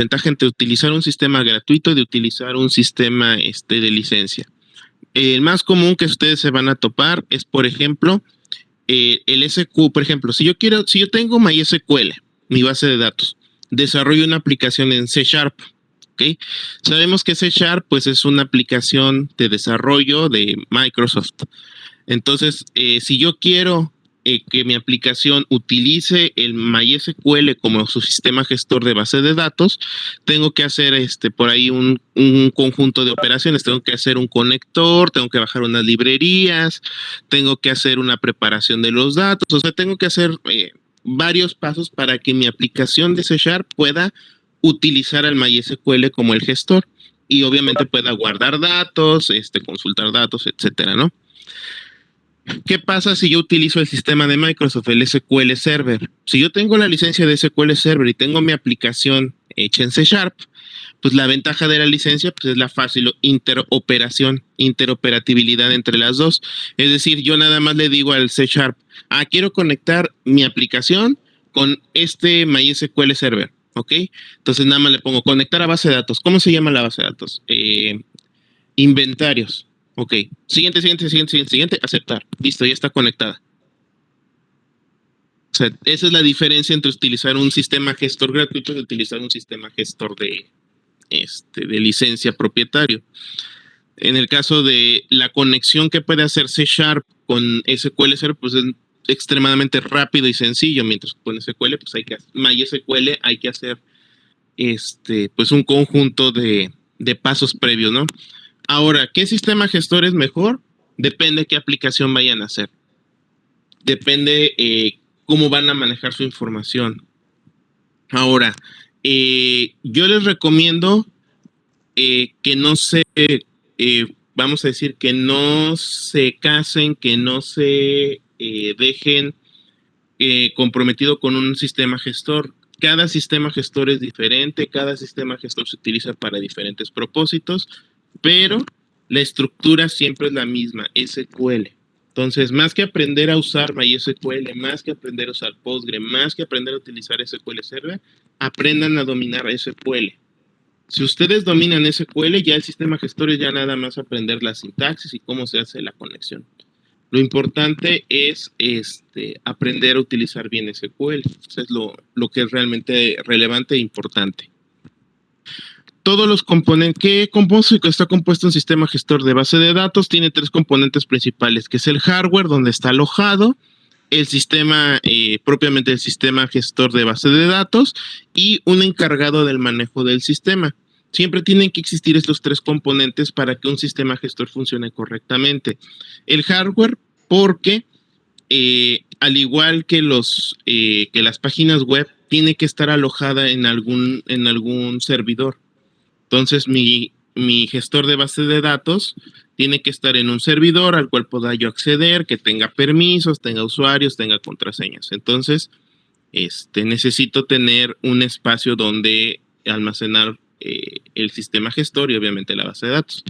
ventaja entre utilizar un sistema gratuito y de utilizar un sistema de licencia. El más común que ustedes se van a topar es, por ejemplo, el SQ. Por ejemplo, si yo tengo MySQL, mi base de datos, desarrollo una aplicación en C#, ¿ok? Sabemos que C# pues es una aplicación de desarrollo de Microsoft. Entonces, si yo quiero que mi aplicación utilice el MySQL como su sistema gestor de base de datos, tengo que hacer por ahí un conjunto de operaciones. Tengo que hacer un conector, tengo que bajar unas librerías, tengo que hacer una preparación de los datos. O sea, tengo que hacer varios pasos para que mi aplicación de C# pueda utilizar al MySQL como el gestor y obviamente pueda guardar datos, consultar datos, etcétera, ¿no? ¿Qué pasa si yo utilizo el sistema de Microsoft, el SQL Server? Si yo tengo la licencia de SQL Server y tengo mi aplicación hecha en C#, pues la ventaja de la licencia pues es la fácil interoperatividad entre las dos. Es decir, yo nada más le digo al C#, quiero conectar mi aplicación con este MySQL Server, ¿ok? Entonces nada más le pongo conectar a base de datos. ¿Cómo se llama la base de datos? Inventarios. Ok, siguiente, aceptar. Listo, ya está conectada. O sea, esa es la diferencia entre utilizar un sistema gestor gratuito y utilizar un sistema gestor de licencia propietario. En el caso de la conexión que puede hacer C# con SQL Server, pues es extremadamente rápido y sencillo, mientras que con SQL, pues MySQL hay que hacer pues un conjunto de pasos previos, ¿no? Ahora, ¿qué sistema gestor es mejor? Depende de qué aplicación vayan a hacer. Depende cómo van a manejar su información. Ahora, yo les recomiendo que no se, vamos a decir, que no se casen, que no se dejen comprometido con un sistema gestor. Cada sistema gestor es diferente, cada sistema gestor se utiliza para diferentes propósitos, pero la estructura siempre es la misma, SQL. Entonces, más que aprender a usar MySQL, más que aprender a usar Postgre, más que aprender a utilizar SQL Server, aprendan a dominar SQL. Si ustedes dominan SQL, ya el sistema gestor es ya nada más aprender la sintaxis y cómo se hace la conexión. Lo importante es aprender a utilizar bien SQL. Eso es lo que es realmente relevante e importante. Todos los componentes, ¿qué está compuesto un sistema gestor de base de datos? Tiene tres componentes principales, que es el hardware, donde está alojado, el sistema, propiamente el sistema gestor de base de datos, y un encargado del manejo del sistema. Siempre tienen que existir estos tres componentes para que un sistema gestor funcione correctamente. El hardware, porque al igual que que las páginas web, tiene que estar alojada en algún servidor. Entonces, mi gestor de base de datos tiene que estar en un servidor al cual pueda yo acceder, que tenga permisos, tenga usuarios, tenga contraseñas. Entonces, necesito tener un espacio donde almacenar el sistema gestor y obviamente la base de datos.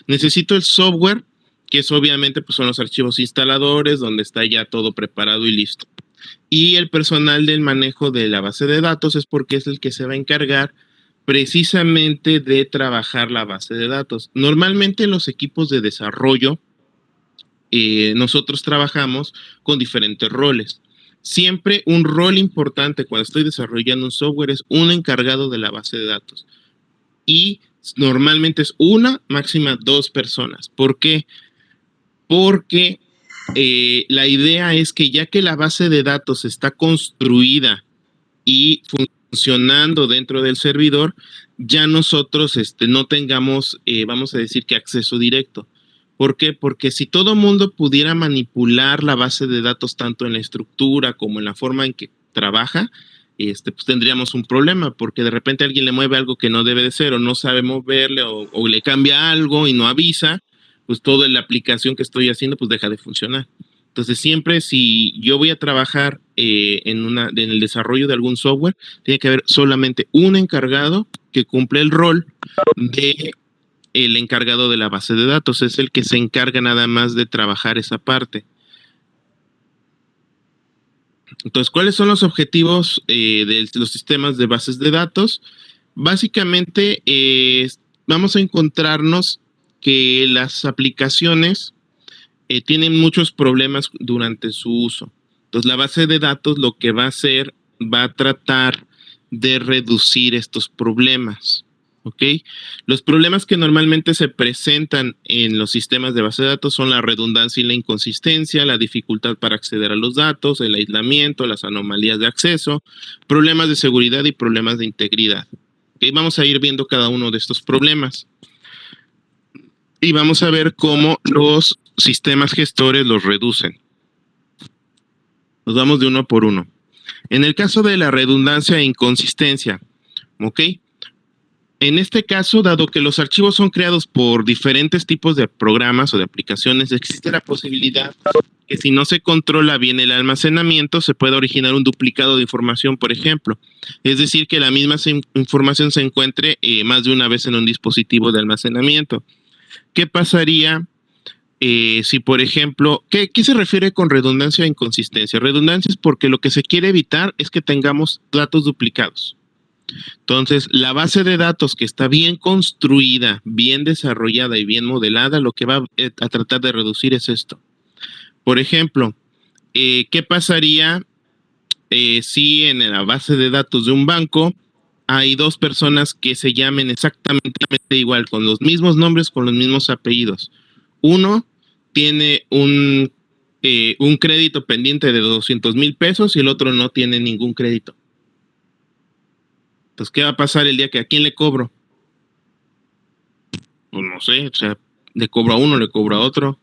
Necesito el software, que es obviamente pues son los archivos instaladores, donde está ya todo preparado y listo. Y el personal del manejo de la base de datos es porque es el que se va a encargar precisamente de trabajar la base de datos. Normalmente en los equipos de desarrollo, nosotros trabajamos con diferentes roles. Siempre un rol importante cuando estoy desarrollando un software es un encargado de la base de datos. Y normalmente es una, máxima 2 personas. ¿Por qué? Porque la idea es que ya que la base de datos está construida y funcionando dentro del servidor, ya nosotros no tengamos, vamos a decir que acceso directo. ¿Por qué? Porque si todo mundo pudiera manipular la base de datos tanto en la estructura como en la forma en que trabaja, pues tendríamos un problema, porque de repente alguien le mueve algo que no debe de ser o no sabe moverle o le cambia algo y no avisa, pues toda la aplicación que estoy haciendo pues deja de funcionar. Entonces siempre si yo voy a trabajar en el desarrollo de algún software, tiene que haber solamente un encargado que cumple el rol de el encargado de la base de datos, es el que se encarga nada más de trabajar esa parte. Entonces, ¿cuáles son los objetivos de los sistemas de bases de datos? Básicamente, vamos a encontrarnos que las aplicaciones tienen muchos problemas durante su uso. Entonces, la base de datos lo que va a hacer, va a tratar de reducir estos problemas. ¿Ok? Los problemas que normalmente se presentan en los sistemas de base de datos son la redundancia y la inconsistencia, la dificultad para acceder a los datos, el aislamiento, las anomalías de acceso, problemas de seguridad y problemas de integridad. ¿Ok? Vamos a ir viendo cada uno de estos problemas y vamos a ver cómo los sistemas gestores los reducen. Nos vamos de uno por uno. En el caso de la redundancia e inconsistencia, ¿ok? En este caso, dado que los archivos son creados por diferentes tipos de programas o de aplicaciones, existe la posibilidad que si no se controla bien el almacenamiento, se pueda originar un duplicado de información, por ejemplo. Es decir, que la misma información se encuentre más de una vez en un dispositivo de almacenamiento. ¿Qué pasaría si, por ejemplo, ¿qué se refiere con redundancia e inconsistencia? Redundancia es porque lo que se quiere evitar es que tengamos datos duplicados. Entonces, la base de datos que está bien construida, bien desarrollada y bien modelada, lo que va a tratar de reducir es esto. Por ejemplo, ¿qué pasaría si en la base de datos de un banco hay dos personas que se llamen exactamente igual, con los mismos nombres, con los mismos apellidos? Uno tiene un crédito pendiente de 200,000 pesos y el otro no tiene ningún crédito. Entonces, ¿qué va a pasar el día que a quién le cobro? Pues no sé, o sea, le cobro a uno, le cobro a otro.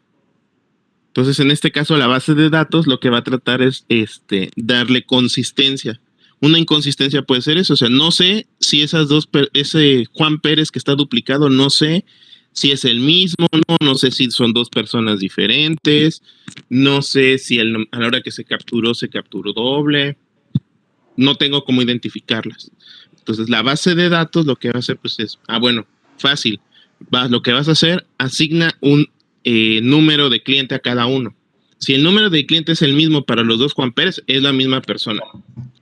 Entonces, en este caso, la base de datos lo que va a tratar es darle consistencia. Una inconsistencia puede ser eso, o sea, no sé si ese Juan Pérez que está duplicado, no sé si es el mismo, no sé si son dos personas diferentes, no sé si a la hora que se capturó doble, no tengo cómo identificarlas. Entonces, la base de datos lo que va a hacer pues es, bueno, fácil, lo que vas a hacer, asigna un número de cliente a cada uno. Si el número de cliente es el mismo para los dos Juan Pérez, es la misma persona.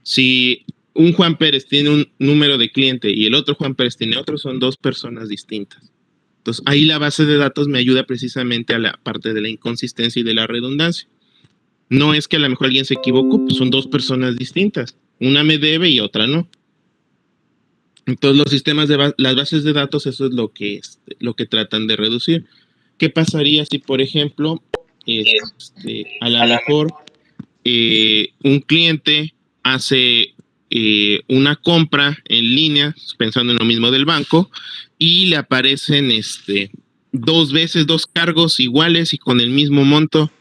Si un Juan Pérez tiene un número de cliente y el otro Juan Pérez tiene otro, son dos personas distintas. Entonces, ahí la base de datos me ayuda precisamente a la parte de la inconsistencia y de la redundancia. No es que a lo mejor alguien se equivocó, pues son dos personas distintas. Una me debe y otra no. Entonces, los sistemas las bases de datos, eso es lo que tratan de reducir. ¿Qué pasaría si, por ejemplo, a lo mejor un cliente hace una compra en línea, pensando en lo mismo del banco, y le aparecen dos veces dos cargos iguales y con el mismo monto?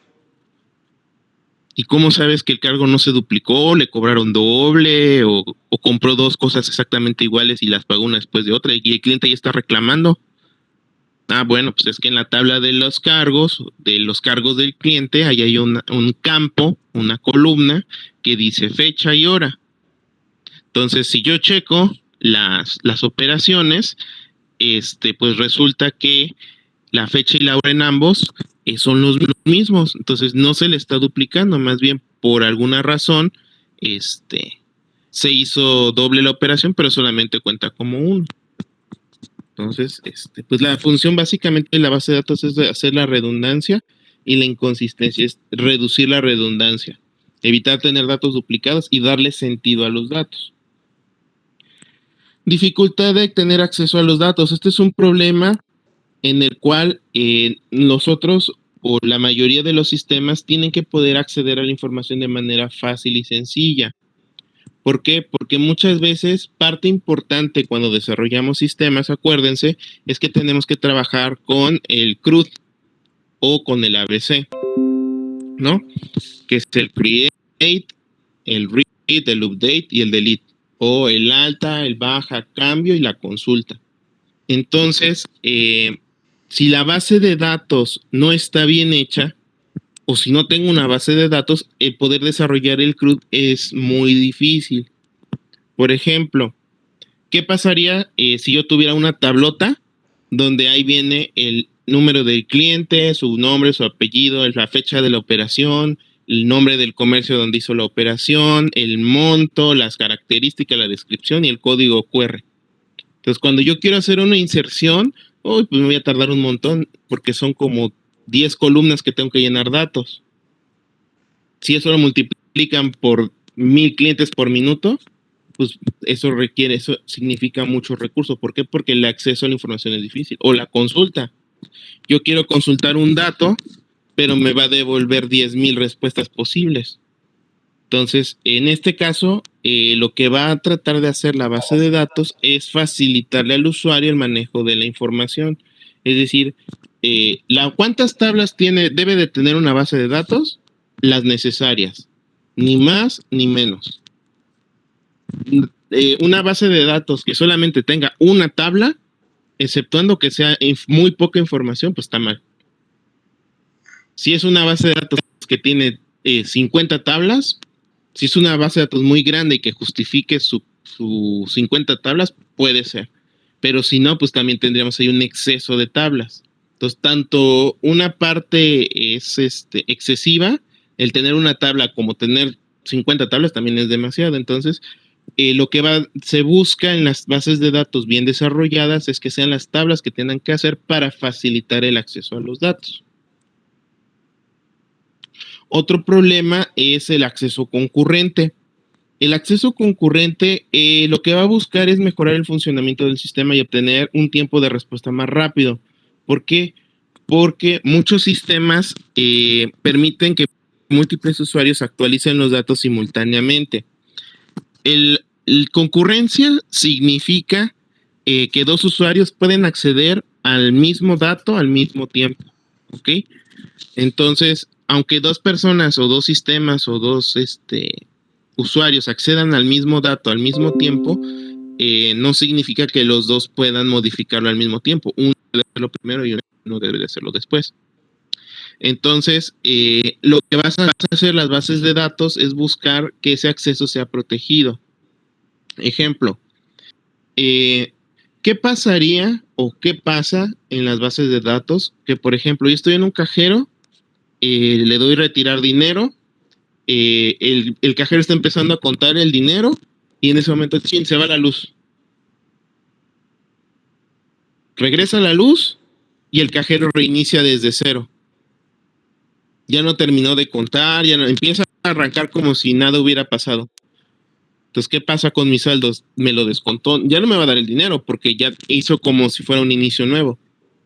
¿Y cómo sabes que el cargo no se duplicó, le cobraron doble o compró dos cosas exactamente iguales y las pagó una después de otra y el cliente ya está reclamando? Bueno, pues es que en la tabla de los cargos del cliente, ahí hay un campo, una columna que dice fecha y hora. Entonces, si yo checo las operaciones, pues resulta que la fecha y la hora en ambos son los mismos. Entonces, no se le está duplicando, más bien por alguna razón, se hizo doble la operación, pero solamente cuenta como uno. Entonces, pues la función básicamente de la base de datos es de hacer la redundancia y la inconsistencia, es reducir la redundancia, evitar tener datos duplicados y darle sentido a los datos. Dificultad de tener acceso a los datos. Este es un problema en el cual nosotros o la mayoría de los sistemas tienen que poder acceder a la información de manera fácil y sencilla. ¿Por qué? Porque muchas veces parte importante cuando desarrollamos sistemas, acuérdense, es que tenemos que trabajar con el CRUD o con el ABC, ¿no? Que es el create, el read, el update y el delete, o el alta, el baja, cambio y la consulta. Entonces, si la base de datos no está bien hecha, o si no tengo una base de datos, poder desarrollar el CRUD es muy difícil. Por ejemplo, ¿qué pasaría si yo tuviera una tablota donde ahí viene el número del cliente, su nombre, su apellido, la fecha de la operación, el nombre del comercio donde hizo la operación, el monto, las características, la descripción y el código QR? Entonces, cuando yo quiero hacer una inserción, pues me voy a tardar un montón, porque son como 10 columnas que tengo que llenar datos. Si eso lo multiplican por 1000 clientes por minuto, pues eso significa muchos recursos. ¿Por qué? Porque el acceso a la información es difícil. O la consulta. Yo quiero consultar un dato, pero me va a devolver 10,000 respuestas posibles. Entonces, en este caso, lo que va a tratar de hacer la base de datos es facilitarle al usuario el manejo de la información. Es decir, ¿cuántas tablas debe de tener una base de datos? Las necesarias, ni más ni menos. Una base de datos que solamente tenga una tabla, exceptuando que sea muy poca información, pues está mal. Si es una base de datos que tiene 50 tablas, si es una base de datos muy grande y que justifique sus 50 tablas, puede ser. Pero si no, pues también tendríamos ahí un exceso de tablas. Entonces, tanto una parte es excesiva, el tener una tabla como tener 50 tablas también es demasiado. Entonces, lo que se busca en las bases de datos bien desarrolladas es que sean las tablas que tengan que hacer para facilitar el acceso a los datos. Otro problema es el acceso concurrente. El acceso concurrente lo que va a buscar es mejorar el funcionamiento del sistema y obtener un tiempo de respuesta más rápido. ¿Por qué? Porque muchos sistemas permiten que múltiples usuarios actualicen los datos simultáneamente. El concurrencia significa que dos usuarios pueden acceder al mismo dato al mismo tiempo. ¿Ok? Entonces, aunque dos personas o dos sistemas o dos usuarios accedan al mismo dato al mismo tiempo, no significa que los dos puedan modificarlo al mismo tiempo. Uno debe hacerlo primero y uno debe hacerlo después. Entonces, lo que vas a hacer las bases de datos es buscar que ese acceso sea protegido. Ejemplo, ¿qué pasaría o qué pasa en las bases de datos? Que, por ejemplo, yo estoy en un cajero, le doy retirar dinero, el cajero está empezando a contar el dinero y en ese momento se va la luz. Regresa la luz y el cajero reinicia desde cero. Ya no terminó de contar, ya no, empieza a arrancar como si nada hubiera pasado. Entonces, ¿qué pasa con mis saldos? Me lo descontó. Ya no me va a dar el dinero porque ya hizo como si fuera un inicio nuevo.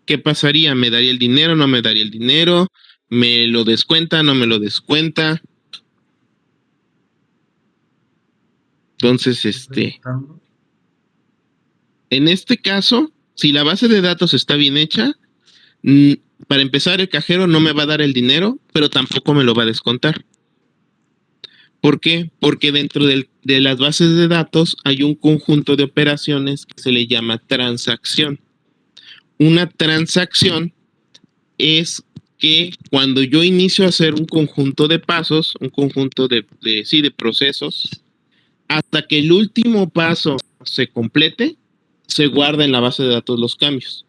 ¿Qué pasaría? ¿Me daría el dinero? ¿No me daría el dinero? ¿Me lo descuenta? ¿No me lo descuenta? Entonces, en este caso, si la base de datos está bien hecha, para empezar, el cajero no me va a dar el dinero, pero tampoco me lo va a descontar. ¿Por qué? Porque dentro de las bases de datos hay un conjunto de operaciones que se le llama transacción. Una transacción es que cuando yo inicio a hacer un conjunto de pasos, un conjunto de procesos, hasta que el último paso se complete, se guarda en la base de datos los cambios.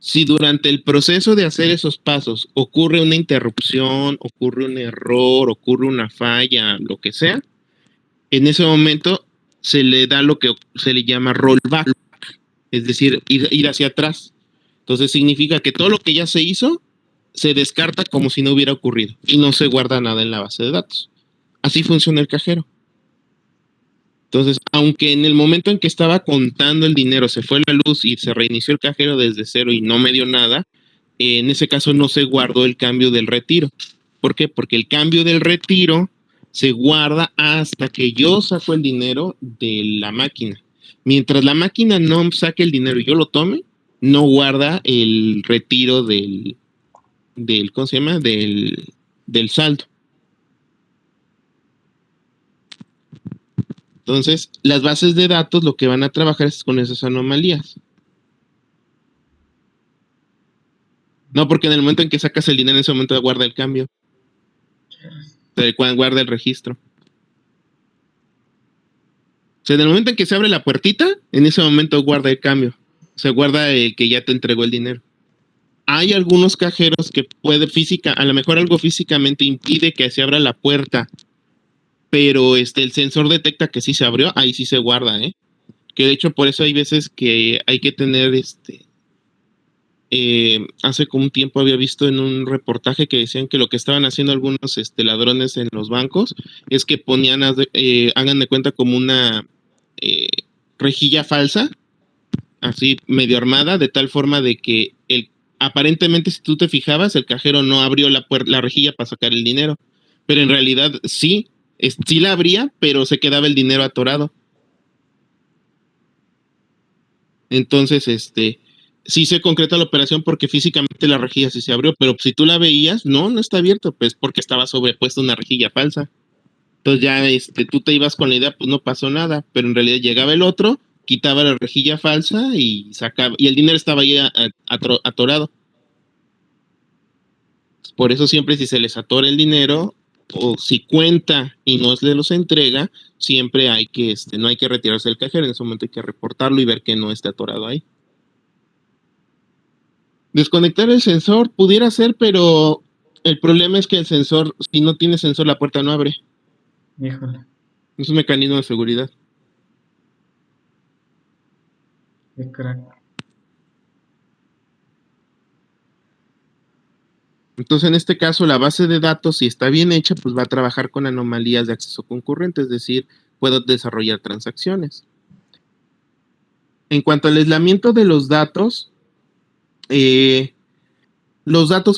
Si durante el proceso de hacer esos pasos ocurre una interrupción, ocurre un error, ocurre una falla, lo que sea, en ese momento se le da lo que se le llama rollback, es decir, ir hacia atrás. Entonces significa que todo lo que ya se hizo se descarta como si no hubiera ocurrido y no se guarda nada en la base de datos. Así funciona el cajero. Entonces, aunque en el momento en que estaba contando el dinero se fue la luz y se reinició el cajero desde cero y no me dio nada, en ese caso no se guardó el cambio del retiro. ¿Por qué? Porque el cambio del retiro se guarda hasta que yo saco el dinero de la máquina. Mientras la máquina no saque el dinero y yo lo tome, no guarda el retiro ¿cómo se llama? Del saldo. Entonces, las bases de datos lo que van a trabajar es con esas anomalías. No, porque en el momento en que sacas el dinero, en ese momento guarda el cambio. Guarda el registro. O sea, en el momento en que se abre la puertita, en ese momento guarda el cambio. O sea, guarda el que ya te entregó el dinero. Hay algunos cajeros que a lo mejor algo físicamente impide que se abra la puerta, pero el sensor detecta que sí se abrió, ahí sí se guarda, Que de hecho por eso hay veces que hay que tener hace como un tiempo había visto en un reportaje que decían que lo que estaban haciendo algunos ladrones en los bancos es que ponían, hagan de cuenta, como una eh, rejilla falsa, así medio armada, de tal forma de que aparentemente, si tú te fijabas, el cajero no abrió la rejilla para sacar el dinero, pero en realidad sí, sí la abría, pero se quedaba el dinero atorado. Entonces, sí se concreta la operación porque físicamente la rejilla sí se abrió, pero si tú la veías, no está abierto, pues porque estaba sobrepuesta una rejilla falsa. Entonces ya tú te ibas con la idea, pues no pasó nada, pero en realidad llegaba el otro, quitaba la rejilla falsa y sacaba, y el dinero estaba ahí atorado. Por eso siempre, si se les atora el dinero, o si cuenta y no se los entrega, siempre hay que, no hay que retirarse del cajero, en ese momento hay que reportarlo y ver que no está atorado ahí. Desconectar el sensor pudiera ser, pero el problema es que el sensor, si no tiene sensor, la puerta no abre. Híjole. Es un mecanismo de seguridad. Qué crack. Entonces, en este caso, la base de datos, si está bien hecha, pues va a trabajar con anomalías de acceso concurrente, es decir, puedo desarrollar transacciones. En cuanto al aislamiento de los datos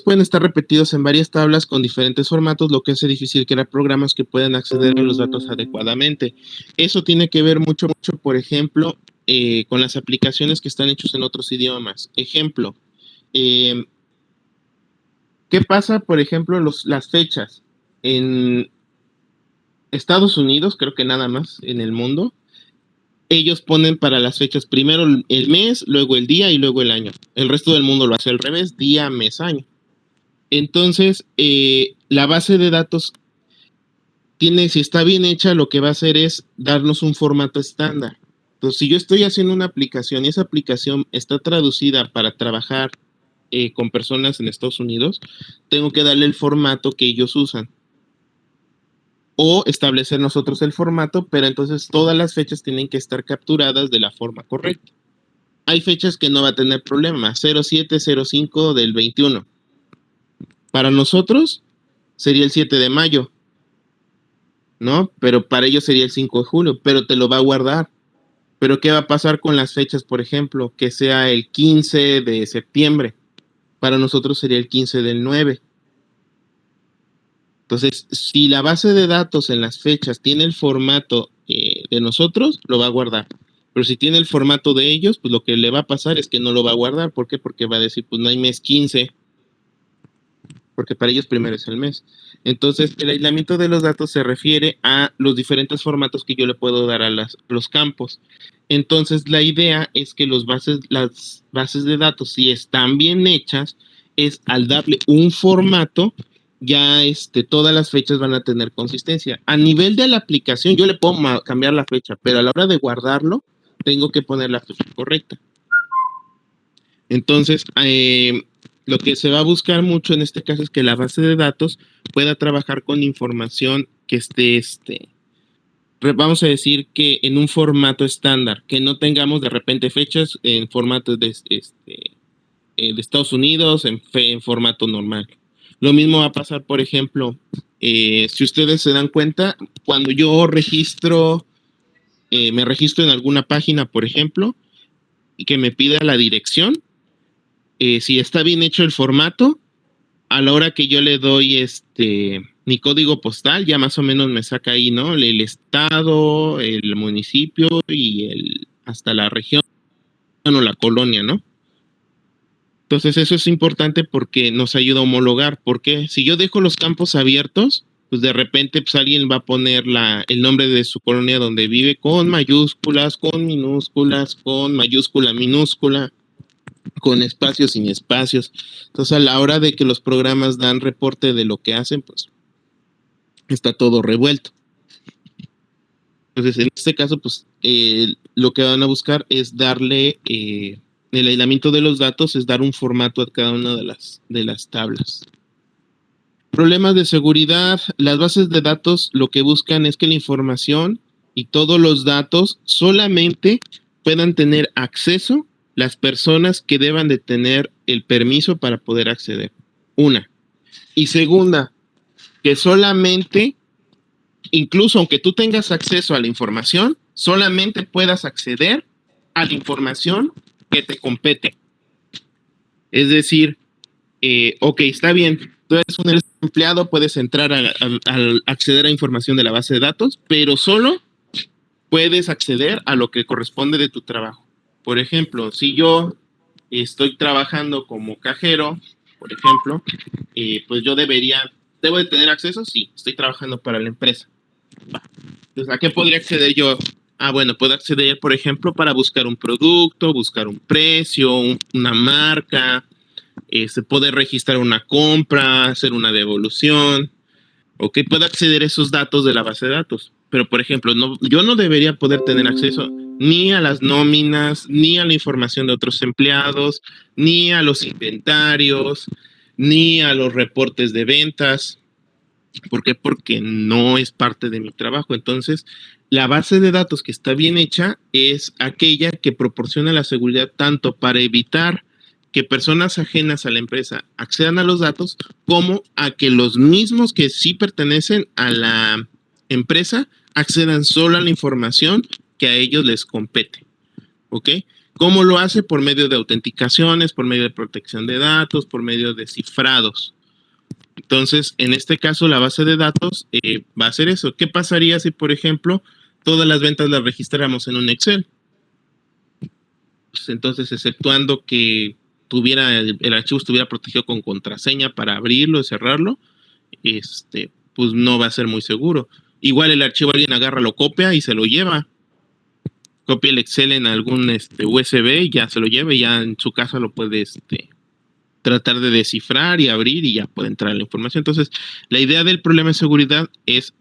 pueden estar repetidos en varias tablas con diferentes formatos, lo que hace difícil crear programas que puedan acceder a los datos adecuadamente. Eso tiene que ver mucho, por ejemplo, con las aplicaciones que están hechas en otros idiomas. Ejemplo, ¿qué pasa, por ejemplo, las fechas? En Estados Unidos, creo que nada más en el mundo, ellos ponen para las fechas primero el mes, luego el día y luego el año. El resto del mundo lo hace al revés, día, mes, año. Entonces, la base de datos si está bien hecha, lo que va a hacer es darnos un formato estándar. Entonces, si yo estoy haciendo una aplicación y esa aplicación está traducida para trabajar con personas en Estados Unidos, tengo que darle el formato que ellos usan. O establecer nosotros el formato, pero entonces todas las fechas tienen que estar capturadas de la forma correcta. Hay fechas que no va a tener problema, 0705 del 21. Para nosotros sería el 7 de mayo, ¿no? Pero para ellos sería el 5 de julio, pero te lo va a guardar. Pero ¿qué va a pasar con las fechas, por ejemplo? Que sea el 15 de septiembre. Para nosotros sería el 15 del 9. Entonces, si la base de datos en las fechas tiene el formato de nosotros, lo va a guardar. Pero si tiene el formato de ellos, pues lo que le va a pasar es que no lo va a guardar. ¿Por qué? Porque va a decir, pues no hay mes 15, porque para ellos primero es el mes. Entonces, el aislamiento de los datos se refiere a los diferentes formatos que yo le puedo dar a los campos. Entonces, la idea es que las bases de datos, si están bien hechas, es al darle un formato, ya todas las fechas van a tener consistencia. A nivel de la aplicación, yo le puedo cambiar la fecha, pero a la hora de guardarlo, tengo que poner la fecha correcta. Entonces, lo que se va a buscar mucho en este caso es que la base de datos pueda trabajar con información que esté, vamos a decir que en un formato estándar, que no tengamos de repente fechas en formato de Estados Unidos, en formato normal. Lo mismo va a pasar, por ejemplo, si ustedes se dan cuenta, cuando yo me registro en alguna página, por ejemplo, y que me pida la dirección, si está bien hecho el formato, a la hora que yo le doy mi código postal, ya más o menos me saca ahí, ¿no? El estado, el municipio y hasta la región o la colonia, ¿no? Entonces eso es importante porque nos ayuda a homologar. Porque si yo dejo los campos abiertos, pues de repente pues alguien va a poner el nombre de su colonia donde vive con mayúsculas, con minúsculas, con mayúscula, minúscula, con espacios, sin espacios. Entonces, a la hora de que los programas dan reporte de lo que hacen, pues está todo revuelto. Entonces, en este caso, pues lo que van a buscar es darle el aislamiento de los datos, es dar un formato a cada una de las tablas. Problemas de seguridad. Las bases de datos lo que buscan es que la información y todos los datos solamente puedan tener acceso las personas que deban de tener el permiso para poder acceder. Una. Y segunda, que solamente, incluso aunque tú tengas acceso a la información, solamente puedas acceder a la información que te compete. Es decir, ok, está bien, tú eres un empleado, puedes entrar a acceder a información de la base de datos, pero solo puedes acceder a lo que corresponde de tu trabajo. Por ejemplo, si yo estoy trabajando como cajero, por ejemplo, pues yo debo de tener acceso, sí, estoy trabajando para la empresa. Entonces, ¿a qué podría acceder yo? Ah, bueno, puedo acceder, por ejemplo, para buscar un producto, buscar un precio, una marca, poder registrar una compra, hacer una devolución. Ok, puedo acceder a esos datos de la base de datos. Pero, por ejemplo, yo no debería poder tener acceso ni a las nóminas, ni a la información de otros empleados, ni a los inventarios, ni a los reportes de ventas. ¿Por qué? Porque no es parte de mi trabajo. Entonces, la base de datos que está bien hecha es aquella que proporciona la seguridad tanto para evitar que personas ajenas a la empresa accedan a los datos, como a que los mismos que sí pertenecen a la empresa accedan solo a la información que a ellos les compete. ¿Ok? ¿Cómo lo hace? Por medio de autenticaciones, por medio de protección de datos, por medio de cifrados. Entonces, en este caso, la base de datos va a hacer eso. ¿Qué pasaría si, por ejemplo, todas las ventas las registráramos en un Excel? Pues entonces, exceptuando que el archivo estuviera protegido con contraseña para abrirlo y cerrarlo, pues no va a ser muy seguro. Igual el archivo alguien agarra, lo copia y se lo lleva. Copia el Excel en algún USB y ya se lo lleva y ya en su casa lo puede tratar de descifrar y abrir y ya puede entrar la información. Entonces, la idea del problema de seguridad es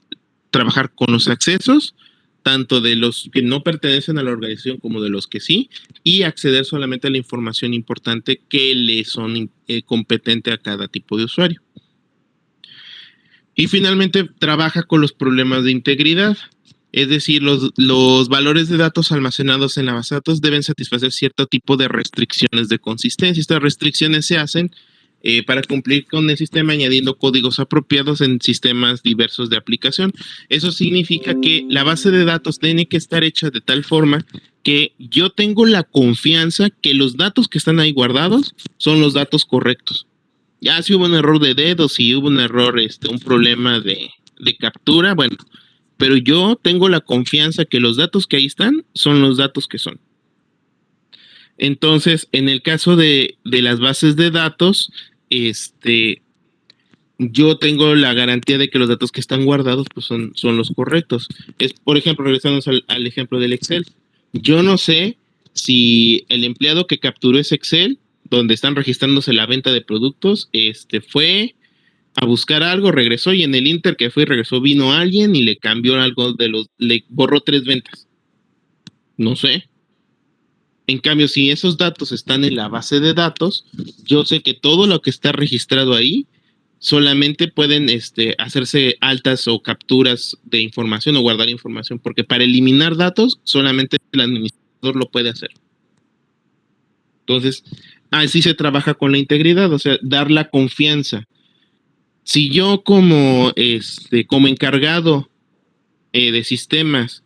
trabajar con los accesos, tanto de los que no pertenecen a la organización como de los que sí, y acceder solamente a la información importante que le son competente a cada tipo de usuario. Y finalmente trabaja con los problemas de integridad. Es decir, los valores de datos almacenados en la base de datos deben satisfacer cierto tipo de restricciones de consistencia. Estas restricciones se hacen para cumplir con el sistema añadiendo códigos apropiados en sistemas diversos de aplicación. Eso significa que la base de datos tiene que estar hecha de tal forma que yo tengo la confianza que los datos que están ahí guardados son los datos correctos. Ya si hubo un error de dedos, si hubo un error, un problema de captura, bueno, pero yo tengo la confianza que los datos que ahí están son los datos que son. Entonces, en el caso de las bases de datos, yo tengo la garantía de que los datos que están guardados pues son los correctos. Por ejemplo, regresando al ejemplo del Excel. Yo no sé si el empleado que capturó ese Excel, donde están registrándose la venta de productos, fue a buscar algo, regresó y en el Inter que fue y regresó vino alguien y le cambió algo le borró 3 ventas. No sé. En cambio, si esos datos están en la base de datos, yo sé que todo lo que está registrado ahí solamente pueden hacerse altas o capturas de información o guardar información, porque para eliminar datos solamente el administrador lo puede hacer. Entonces, así se trabaja con la integridad, o sea, dar la confianza. Si yo como encargado de sistemas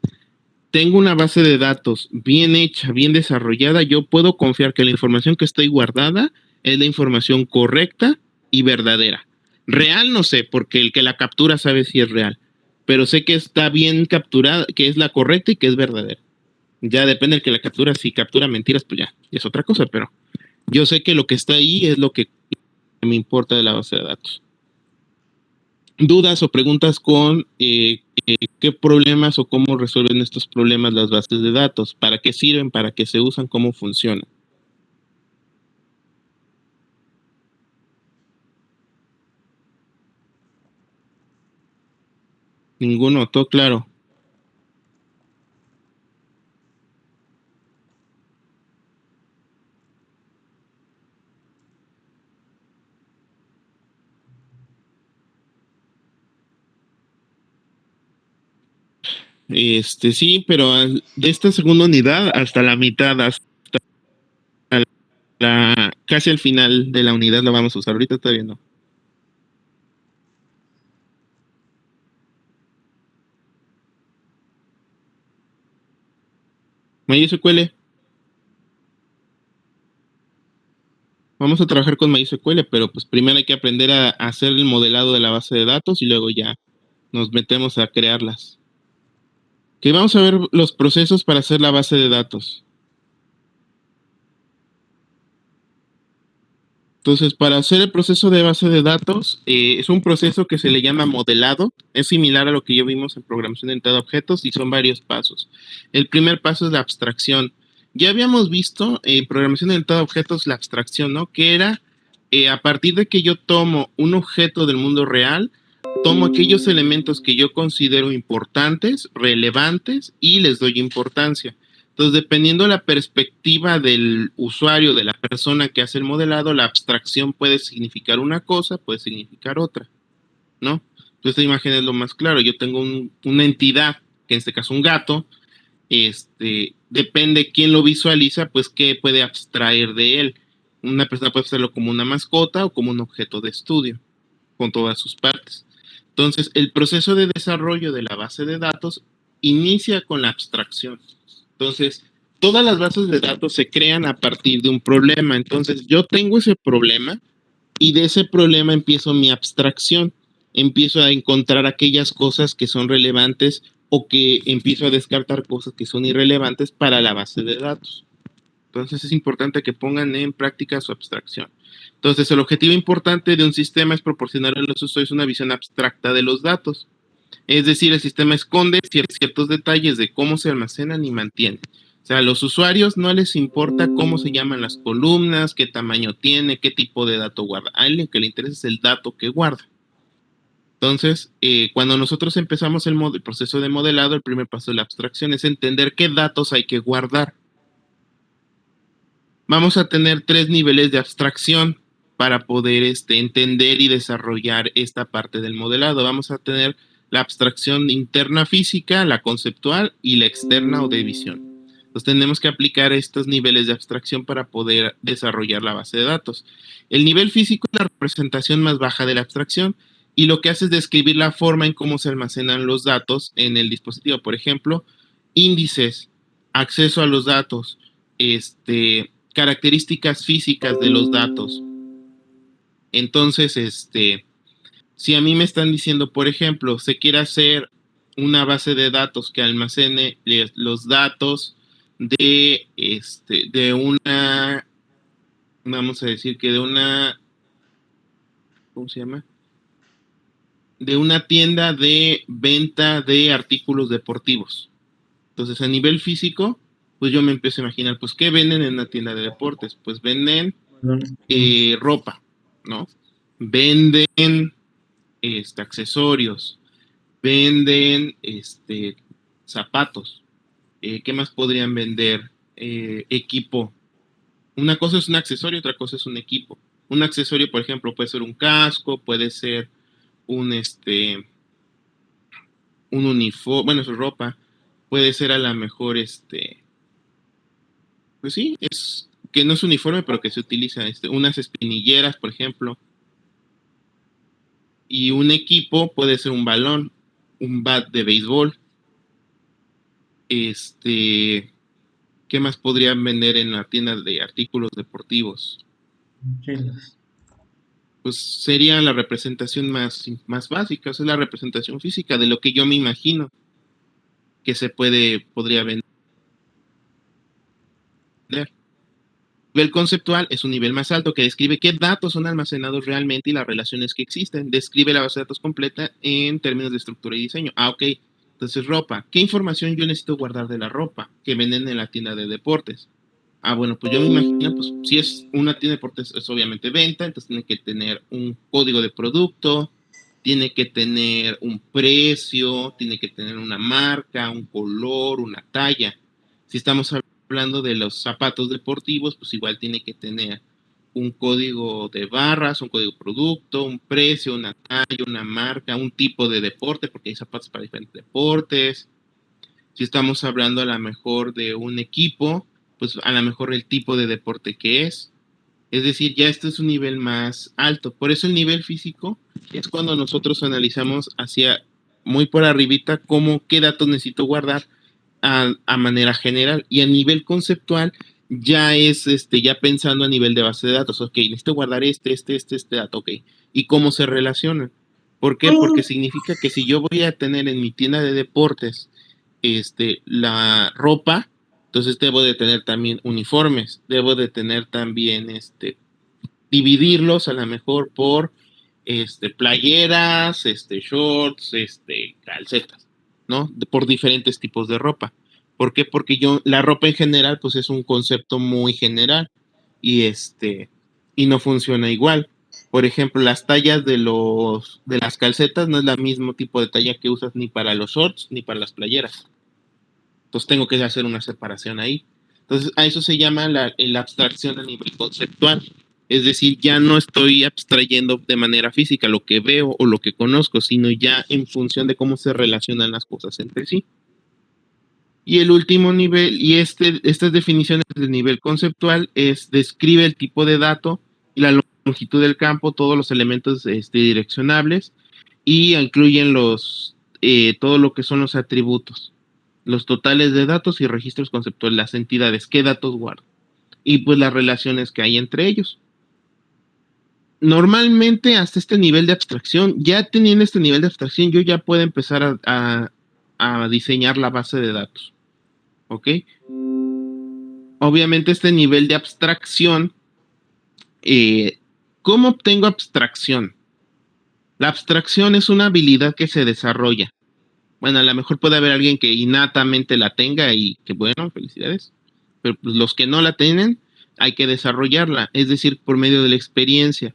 tengo una base de datos bien hecha, bien desarrollada, yo puedo confiar que la información que estoy guardada es la información correcta y verdadera. Real no sé, porque el que la captura sabe si es real, pero sé que está bien capturada, que es la correcta y que es verdadera. Ya depende del que la captura, si captura mentiras, pues ya es otra cosa, pero yo sé que lo que está ahí es lo que me importa de la base de datos. ¿Dudas o preguntas con qué problemas o cómo resuelven estos problemas las bases de datos? ¿Para qué sirven? ¿Para qué se usan? ¿Cómo funcionan? Ninguno, todo claro. Sí, pero de esta segunda unidad hasta la mitad, hasta casi al final de la unidad lo vamos a usar. Ahorita todavía no. MySQL. Vamos a trabajar con MySQL, pero pues primero hay que aprender a hacer el modelado de la base de datos y luego ya nos metemos a crearlas. Que vamos a ver los procesos para hacer la base de datos. Entonces, para hacer el proceso de base de datos, es un proceso que se le llama modelado. Es similar a lo que ya vimos en programación orientada a objetos y son varios pasos. El primer paso es la abstracción. Ya habíamos visto en programación orientada a objetos la abstracción, ¿no? Que era a partir de que yo tomo un objeto del mundo real, tomo aquellos elementos que yo considero importantes, relevantes y les doy importancia. Entonces, dependiendo de la perspectiva del usuario, de la persona que hace el modelado, la abstracción puede significar una cosa, puede significar otra, ¿no? Entonces, esta imagen es lo más claro. Yo tengo una entidad, que en este caso un gato, depende quién lo visualiza, pues qué puede abstraer de él. Una persona puede hacerlo como una mascota o como un objeto de estudio, con todas sus partes. Entonces, el proceso de desarrollo de la base de datos inicia con la abstracción. Entonces, todas las bases de datos se crean a partir de un problema. Entonces, yo tengo ese problema y de ese problema empiezo mi abstracción. Empiezo a encontrar aquellas cosas que son relevantes o que empiezo a descartar cosas que son irrelevantes para la base de datos. Entonces es importante que pongan en práctica su abstracción. Entonces el objetivo importante de un sistema es proporcionar a los usuarios una visión abstracta de los datos. Es decir, el sistema esconde ciertos detalles de cómo se almacenan y mantienen. O sea, a los usuarios no les importa cómo se llaman las columnas, qué tamaño tiene, qué tipo de dato guarda. A alguien que le interesa es el dato que guarda. Entonces, cuando nosotros empezamos el proceso de modelado, el primer paso de la abstracción es entender qué datos hay que guardar. Vamos a tener 3 niveles de abstracción para poder entender y desarrollar esta parte del modelado. Vamos a tener la abstracción interna física, la conceptual y la externa o de visión. Entonces tenemos que aplicar estos niveles de abstracción para poder desarrollar la base de datos. El nivel físico es la representación más baja de la abstracción y lo que hace es describir la forma en cómo se almacenan los datos en el dispositivo. Por ejemplo, índices, acceso a los datos, características físicas de los datos. Entonces, si a mí me están diciendo, por ejemplo, se quiere hacer una base de datos que almacene los datos de una, vamos a decir que de una, ¿cómo se llama? De una tienda de venta de artículos deportivos. Entonces, a nivel físico, pues yo me empiezo a imaginar, pues, ¿qué venden en una tienda de deportes? Pues venden ropa, ¿no? Venden accesorios, venden zapatos. ¿Qué más podrían vender? Equipo. Una cosa es un accesorio, otra cosa es un equipo. Un accesorio, por ejemplo, puede ser un casco, puede ser un un uniforme, bueno, su ropa, puede ser a lo mejor pues sí, es que no es uniforme, pero que se utiliza unas espinilleras, por ejemplo. Y un equipo puede ser un balón, un bat de béisbol. ¿Qué más podrían vender en la tienda de artículos deportivos? Mochilas. Pues sería la representación más básica, o sea, la representación física de lo que yo me imagino que podría vender. El nivel conceptual es un nivel más alto que describe qué datos son almacenados realmente y las relaciones que existen. Describe la base de datos completa en términos de estructura y diseño. Ok. Entonces, ropa. ¿Qué información yo necesito guardar de la ropa que venden en la tienda de deportes? Bueno, pues yo me imagino, pues si es una tienda de deportes, es obviamente venta, entonces tiene que tener un código de producto, tiene que tener un precio, tiene que tener una marca, un color, una talla. Si estamos hablando de los zapatos deportivos, pues igual tiene que tener un código de barras, un código de producto, un precio, una talla, una marca, un tipo de deporte, porque hay zapatos para diferentes deportes. Si estamos hablando a lo mejor de un equipo, pues a lo mejor el tipo de deporte que es. Es decir, ya este es un nivel más alto. Por eso el nivel físico es cuando nosotros analizamos hacia muy por arribita qué datos necesito guardar a manera general. Y a nivel conceptual ya es ya pensando a nivel de base de datos. Ok, necesito guardar este dato, ok. ¿Y cómo se relacionan? ¿Por qué? Porque significa que si yo voy a tener en mi tienda de deportes la ropa, entonces debo de tener también uniformes, debo de tener también dividirlos a lo mejor por playeras, shorts, calcetas, ¿no? Por diferentes tipos de ropa. ¿Por qué? Porque la ropa en general, pues es un concepto muy general y y no funciona igual. Por ejemplo, las tallas de las calcetas no es la mismo tipo de talla que usas ni para los shorts ni para las playeras. Entonces tengo que hacer una separación ahí. Entonces a eso se llama la abstracción a nivel conceptual. Es decir, ya no estoy abstrayendo de manera física lo que veo o lo que conozco, sino ya en función de cómo se relacionan las cosas entre sí. Y el último nivel, y estas definiciones del nivel conceptual, describe el tipo de dato y la longitud del campo, todos los elementos direccionables, y incluyen todo lo que son los atributos, los totales de datos y registros conceptuales, las entidades, qué datos guardan, y pues las relaciones que hay entre ellos. Normalmente hasta este nivel de abstracción, ya teniendo este nivel de abstracción, yo ya puedo empezar a diseñar la base de datos. ¿Ok? Obviamente este nivel de abstracción, ¿cómo obtengo abstracción? La abstracción es una habilidad que se desarrolla. Bueno, a lo mejor puede haber alguien que innatamente la tenga y que bueno, felicidades. Pero pues, los que no la tienen, hay que desarrollarla, es decir, por medio de la experiencia.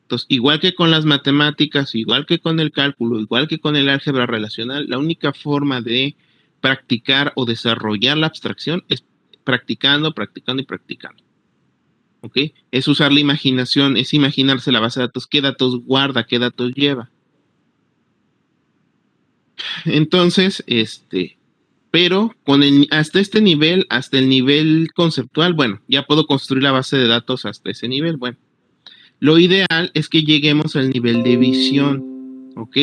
Entonces, igual que con las matemáticas, igual que con el cálculo, igual que con el álgebra relacional, la única forma de practicar o desarrollar la abstracción es practicando, practicando y practicando. ¿Ok? Es usar la imaginación, es imaginarse la base de datos, qué datos guarda, qué datos lleva. Entonces, pero hasta este nivel, hasta el nivel conceptual, bueno, ya puedo construir la base de datos hasta ese nivel. Bueno, lo ideal es que lleguemos al nivel de visión, ¿ok?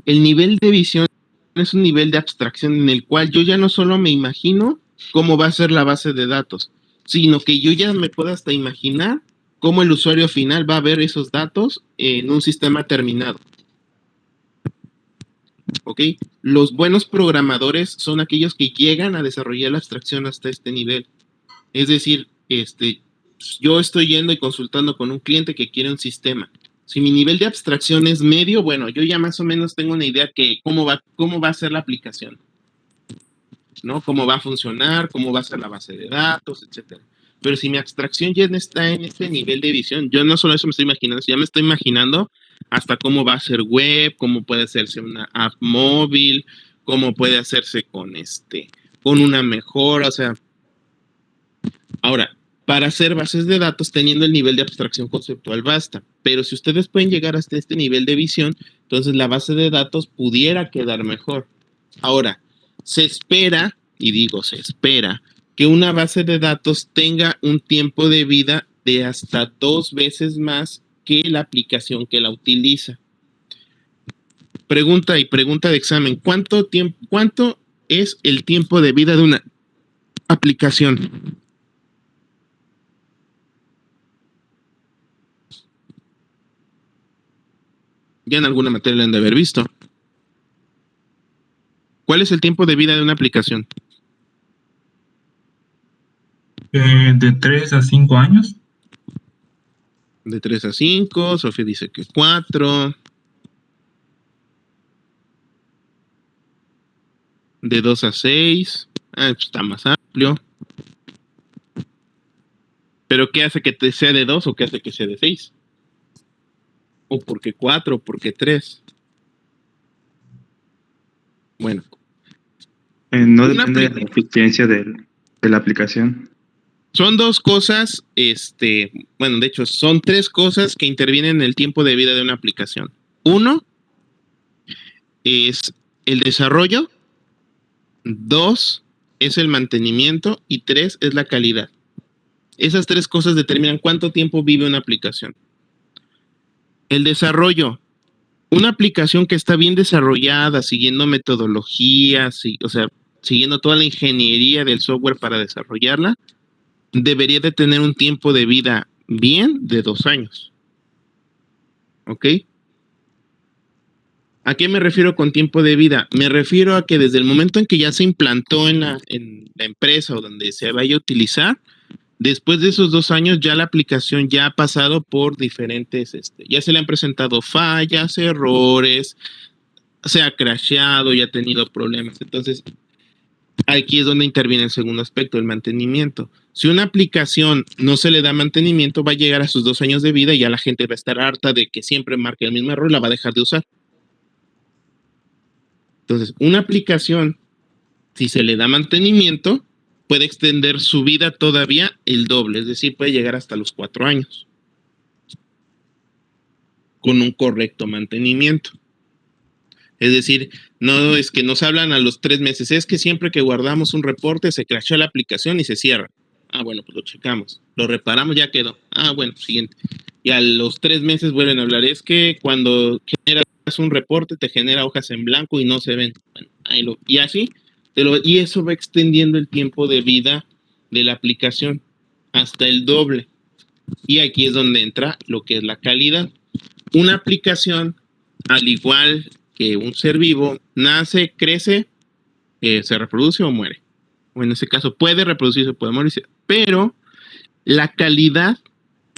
El nivel de visión es un nivel de abstracción en el cual yo ya no solo me imagino cómo va a ser la base de datos, sino que yo ya me puedo hasta imaginar cómo el usuario final va a ver esos datos en un sistema terminado. ¿Ok? Los buenos programadores son aquellos que llegan a desarrollar la abstracción hasta este nivel. Es decir, yo estoy yendo y consultando con un cliente que quiere un sistema. Si mi nivel de abstracción es medio, bueno, yo ya más o menos tengo una idea que cómo va a ser la aplicación, ¿no? Cómo va a funcionar, cómo va a ser la base de datos, etcétera. Pero si mi abstracción ya está en este nivel de visión, yo no solo eso me estoy imaginando, ya me estoy imaginando hasta cómo va a ser web, cómo puede hacerse una app móvil, cómo puede hacerse con una mejora, o sea, ahora, para hacer bases de datos teniendo el nivel de abstracción conceptual basta, pero si ustedes pueden llegar hasta este nivel de visión, entonces la base de datos pudiera quedar mejor. Ahora, se espera, y digo se espera, que una base de datos tenga un tiempo de vida de hasta 2 veces más que la aplicación que la utiliza. Pregunta de examen, ¿cuánto es el tiempo de vida de una aplicación? Ya en alguna materia lo han de haber visto. ¿Cuál es el tiempo de vida de una aplicación? De 3 a 5 años. De 3 a 5, Sofía dice que 4. De 2 a 6. Pues está más amplio. ¿Pero qué hace que sea de 2 o qué hace que sea de 6? ¿O por qué 4? ¿O por qué 3? Bueno. No depende de la eficiencia de la aplicación. Son dos cosas, bueno, de hecho, son 3 cosas que intervienen en el tiempo de vida de una aplicación. Uno es el desarrollo, 2 es el mantenimiento y 3 es la calidad. Esas 3 cosas determinan cuánto tiempo vive una aplicación. El desarrollo. Una aplicación que está bien desarrollada, siguiendo metodologías, o sea, siguiendo toda la ingeniería del software para desarrollarla, debería de tener un tiempo de vida bien de 2 años. ¿Ok? ¿A qué me refiero con tiempo de vida? Me refiero a que desde el momento en que ya se implantó en la empresa o donde se vaya a utilizar, después de esos 2 años ya la aplicación ya ha pasado por diferentes, ya se le han presentado fallas, errores, se ha crasheado y ha tenido problemas. Entonces, aquí es donde interviene el segundo aspecto, el mantenimiento. Si una aplicación no se le da mantenimiento, va a llegar a sus 2 años de vida y ya la gente va a estar harta de que siempre marque el mismo error y la va a dejar de usar. Entonces, una aplicación, si se le da mantenimiento, puede extender su vida todavía el doble, es decir, puede llegar hasta los 4 años con un correcto mantenimiento. Es decir, no es que nos hablan a los 3 meses, es que siempre que guardamos un reporte se crashea la aplicación y se cierra. Ah, bueno, pues lo checamos, lo reparamos, ya quedó. Ah, bueno, siguiente. Y a los 3 meses vuelven a hablar, es que cuando generas un reporte te genera hojas en blanco y no se ven. Bueno, y así, y eso va extendiendo el tiempo de vida de la aplicación hasta el doble. Y aquí es donde entra lo que es la calidad. Una aplicación, al igual que un ser vivo, nace, crece, se reproduce o muere. O en ese caso puede reproducirse, puede morirse. Pero la calidad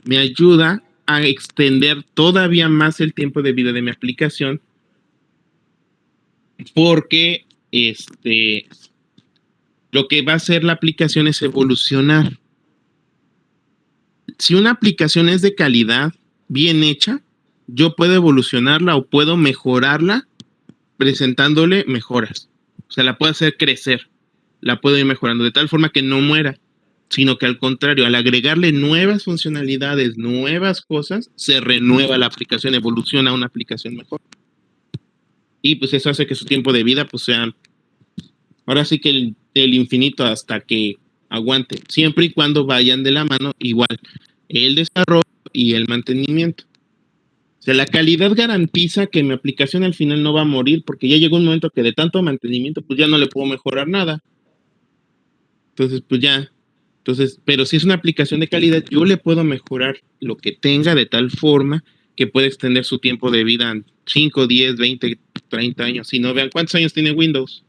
me ayuda a extender todavía más el tiempo de vida de mi aplicación porque lo que va a hacer la aplicación es evolucionar. Si una aplicación es de calidad, bien hecha, yo puedo evolucionarla o puedo mejorarla presentándole mejoras. O sea, la puedo hacer crecer, la puedo ir mejorando de tal forma que no muera, sino que al contrario, al agregarle nuevas funcionalidades, nuevas cosas, se renueva la aplicación, evoluciona una aplicación mejor. Y pues eso hace que su tiempo de vida pues sea, ahora sí que el infinito hasta que aguante, siempre y cuando vayan de la mano igual el desarrollo y el mantenimiento. O sea, la calidad garantiza que mi aplicación al final no va a morir porque ya llegó un momento que de tanto mantenimiento pues ya no le puedo mejorar nada. Entonces, pues ya. Entonces, pero si es una aplicación de calidad, yo le puedo mejorar lo que tenga de tal forma que puede extender su tiempo de vida en 5, 10, 20, 30 años. Si no, vean cuántos años tiene Windows.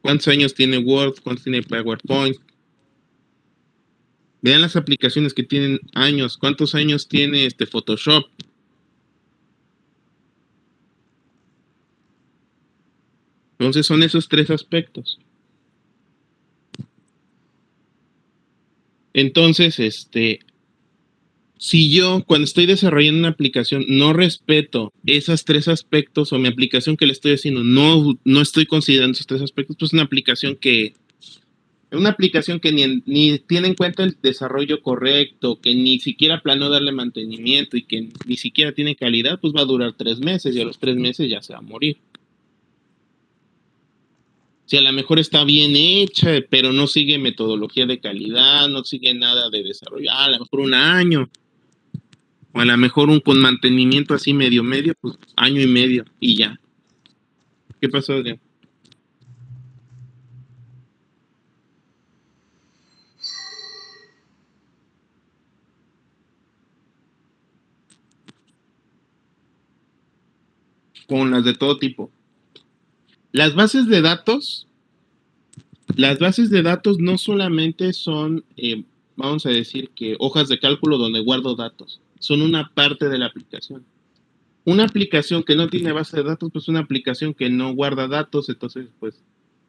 ¿Cuántos años tiene Word? ¿Cuántos tiene PowerPoint? Vean las aplicaciones que tienen años. ¿Cuántos años tiene Photoshop? Entonces son esos 3 aspectos. Entonces, si yo cuando estoy desarrollando una aplicación no respeto esos 3 aspectos o mi aplicación que le estoy haciendo no estoy considerando esos 3 aspectos, pues una aplicación que ni tiene en cuenta el desarrollo correcto, que ni siquiera planeó darle mantenimiento y que ni siquiera tiene calidad, pues va a durar 3 meses y a los 3 meses ya se va a morir. Si a lo mejor está bien hecha, pero no sigue metodología de calidad, no sigue nada de desarrollo, a lo mejor un año, o a lo mejor con mantenimiento así medio, pues año y medio y ya. ¿Qué pasó, Adrián? Con las de todo tipo. Las bases de datos no solamente son, vamos a decir que hojas de cálculo donde guardo datos, son una parte de la aplicación. Una aplicación que no tiene base de datos, pues una aplicación que no guarda datos, entonces pues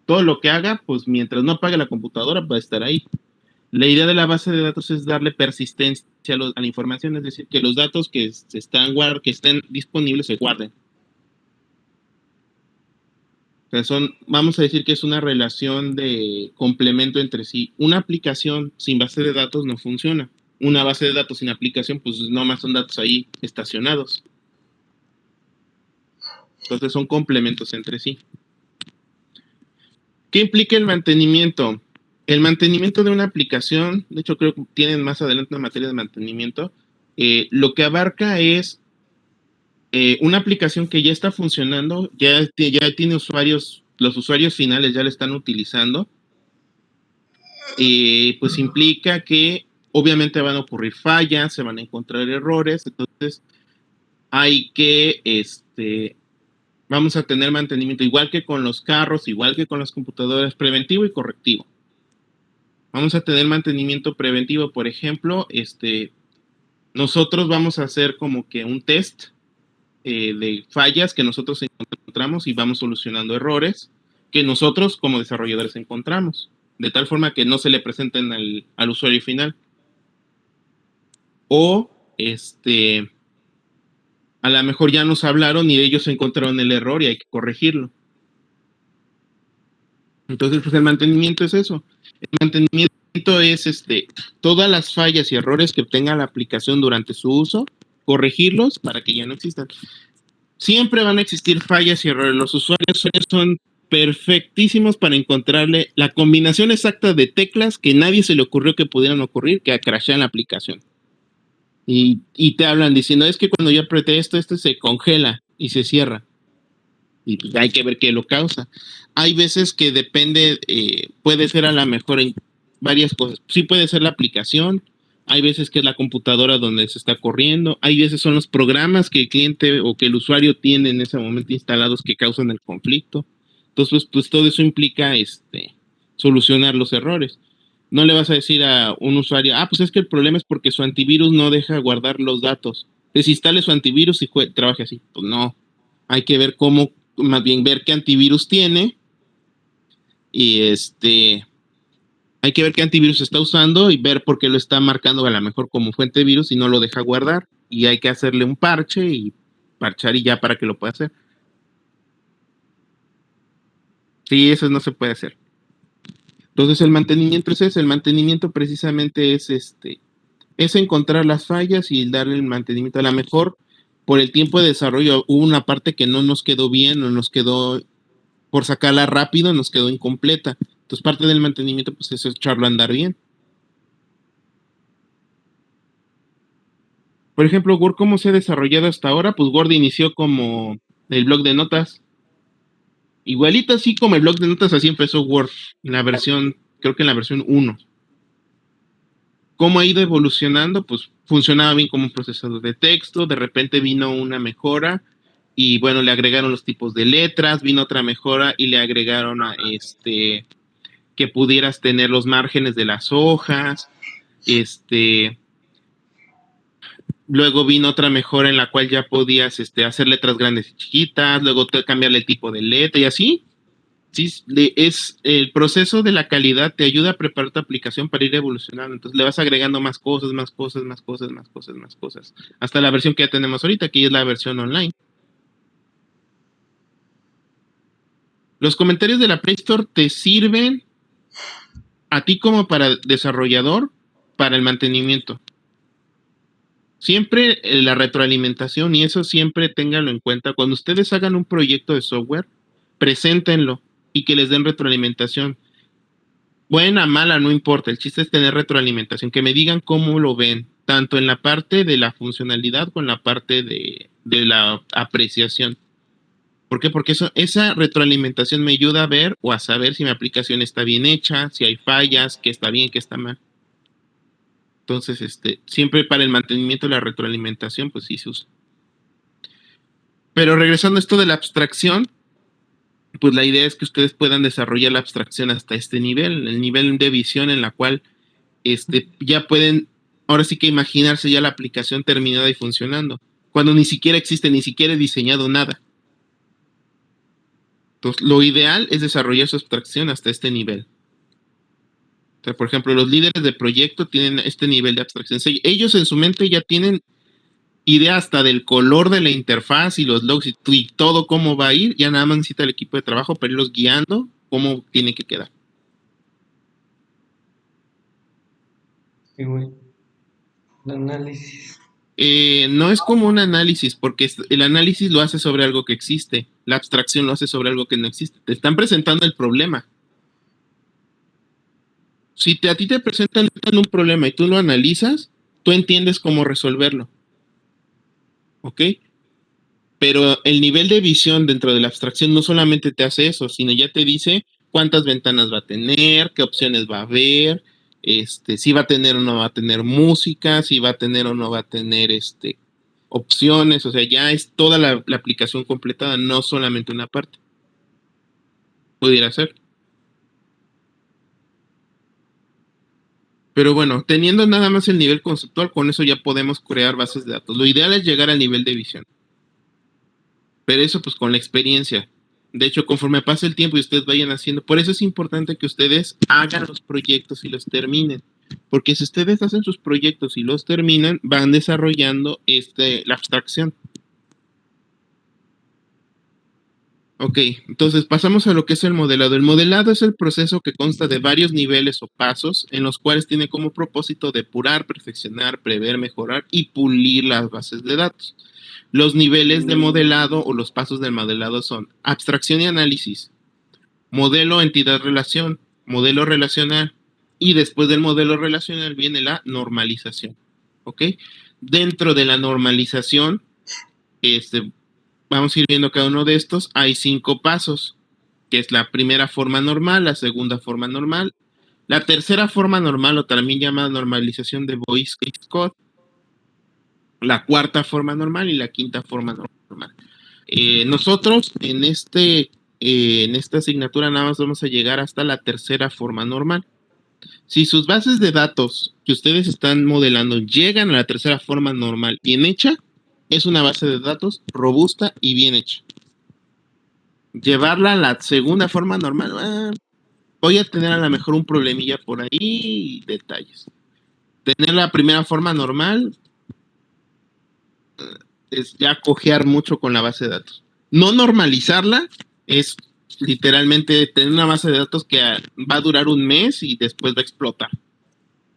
todo lo que haga, pues mientras no apague la computadora va a estar ahí. La idea de la base de datos es darle persistencia a la información, es decir, que los datos que estén disponibles se guarden. O sea, vamos a decir que es una relación de complemento entre sí. Una aplicación sin base de datos no funciona. Una base de datos sin aplicación, pues nomás son datos ahí estacionados. Entonces son complementos entre sí. ¿Qué implica el mantenimiento? El mantenimiento de una aplicación, de hecho creo que tienen más adelante una materia de mantenimiento, lo que abarca es una aplicación que ya está funcionando, ya tiene usuarios, los usuarios finales ya la están utilizando, pues implica que obviamente van a ocurrir fallas, se van a encontrar errores, entonces hay que, vamos a tener mantenimiento igual que con los carros, igual que con las computadoras, preventivo y correctivo. Vamos a tener mantenimiento preventivo, por ejemplo, nosotros vamos a hacer como que un test de fallas que nosotros encontramos y vamos solucionando errores que nosotros como desarrolladores encontramos, de tal forma que no se le presenten al usuario final. O a lo mejor ya nos hablaron y ellos encontraron el error y hay que corregirlo. Entonces, pues el mantenimiento es eso. El mantenimiento es todas las fallas y errores que tenga la aplicación durante su uso, corregirlos para que ya no existan. Siempre van a existir fallas y errores. Los usuarios son perfectísimos para encontrarle la combinación exacta de teclas que nadie se le ocurrió que pudieran ocurrir, que crashean la aplicación. Y te hablan diciendo, es que cuando yo apreté esto se congela y se cierra. Y pues hay que ver qué lo causa. Hay veces que depende, puede ser a lo mejor en varias cosas. Sí puede ser la aplicación, hay veces que es la computadora donde se está corriendo, hay veces son los programas que el cliente o que el usuario tiene en ese momento instalados que causan el conflicto. Entonces, pues todo eso implica solucionar los errores. No le vas a decir a un usuario, pues es que el problema es porque su antivirus no deja guardar los datos. Desinstale su antivirus y trabaje así. Pues no. Hay que ver cómo, más bien ver qué antivirus tiene y hay que ver qué antivirus está usando y ver por qué lo está marcando a lo mejor como fuente de virus y no lo deja guardar. Y hay que hacerle un parche y parchar y ya para que lo pueda hacer. Sí, eso no se puede hacer. Entonces el mantenimiento es eso, el mantenimiento precisamente es encontrar las fallas y darle el mantenimiento. A lo mejor por el tiempo de desarrollo hubo una parte que no nos quedó bien o nos quedó, por sacarla rápido, nos quedó incompleta. Entonces parte del mantenimiento pues es echarlo a andar bien. Por ejemplo, Word, ¿cómo se ha desarrollado hasta ahora? Pues Word inició como el blog de notas. Igualito así como el blog de notas, así empezó Word, creo que en la versión 1. ¿Cómo ha ido evolucionando? Pues funcionaba bien como un procesador de texto, de repente vino una mejora y bueno, le agregaron los tipos de letras, vino otra mejora y le agregaron a que pudieras tener los márgenes de las hojas, luego vino otra mejora en la cual ya podías hacer letras grandes y chiquitas, luego cambiarle el tipo de letra y así. Sí, es el proceso de la calidad te ayuda a preparar tu aplicación para ir evolucionando. Entonces le vas agregando más cosas, más cosas, más cosas, más cosas, más cosas. Hasta la versión que ya tenemos ahorita, que es la versión online. Los comentarios de la Play Store te sirven a ti como para desarrollador para el mantenimiento. Siempre la retroalimentación, y eso siempre ténganlo en cuenta. Cuando ustedes hagan un proyecto de software, preséntenlo y que les den retroalimentación. Buena, mala, no importa. El chiste es tener retroalimentación, que me digan cómo lo ven, tanto en la parte de la funcionalidad como en la parte de la apreciación. ¿Por qué? Porque esa retroalimentación me ayuda a ver o a saber si mi aplicación está bien hecha, si hay fallas, qué está bien, qué está mal. Entonces, siempre para el mantenimiento de la retroalimentación, pues sí se usa. Pero regresando a esto de la abstracción, pues la idea es que ustedes puedan desarrollar la abstracción hasta este nivel, el nivel de visión en la cual ya pueden, ahora sí que imaginarse ya la aplicación terminada y funcionando, cuando ni siquiera existe, ni siquiera he diseñado nada. Entonces, lo ideal es desarrollar su abstracción hasta este nivel. O sea, por ejemplo, los líderes de proyecto tienen este nivel de abstracción. Ellos en su mente ya tienen idea hasta del color de la interfaz y los logs y todo cómo va a ir. Ya nada más necesita el equipo de trabajo para irlos guiando cómo tiene que quedar. Sí, güey. El análisis. No es como un análisis, porque el análisis lo hace sobre algo que existe, la abstracción lo hace sobre algo que no existe. Te están presentando el problema. Si a ti te presentan un problema y tú lo analizas, tú entiendes cómo resolverlo. ¿Ok? Pero el nivel de visión dentro de la abstracción no solamente te hace eso, sino ya te dice cuántas ventanas va a tener, qué opciones va a haber, si va a tener o no va a tener música, si va a tener o no va a tener opciones, o sea, ya es toda la aplicación completada, no solamente una parte. Pudiera ser. Pero bueno, teniendo nada más el nivel conceptual, con eso ya podemos crear bases de datos. Lo ideal es llegar al nivel de visión. Pero eso pues con la experiencia. De hecho, conforme pase el tiempo y ustedes vayan haciendo, por eso es importante que ustedes hagan los proyectos y los terminen. Porque si ustedes hacen sus proyectos y los terminan, van desarrollando la abstracción. Ok, entonces pasamos a lo que es el modelado. El modelado es el proceso que consta de varios niveles o pasos en los cuales tiene como propósito depurar, perfeccionar, prever, mejorar y pulir las bases de datos. Los niveles de modelado o los pasos del modelado son abstracción y análisis, modelo, entidad, relación, modelo relacional y después del modelo relacional viene la normalización. ¿Ok? Dentro de la normalización, vamos a ir viendo cada uno de estos. Hay 5 pasos, que es la primera forma normal, la segunda forma normal, la tercera forma normal o también llamada normalización de voice code, la cuarta forma normal y la quinta forma normal. Nosotros en esta asignatura nada más vamos a llegar hasta la tercera forma normal. Si sus bases de datos que ustedes están modelando llegan a la tercera forma normal bien hecha, es una base de datos robusta y bien hecha. Llevarla a la segunda forma normal, voy a tener a lo mejor un problemilla por ahí y detalles. Tener la primera forma normal es ya cojear mucho con la base de datos. No normalizarla es literalmente tener una base de datos que va a durar un mes y después va a explotar,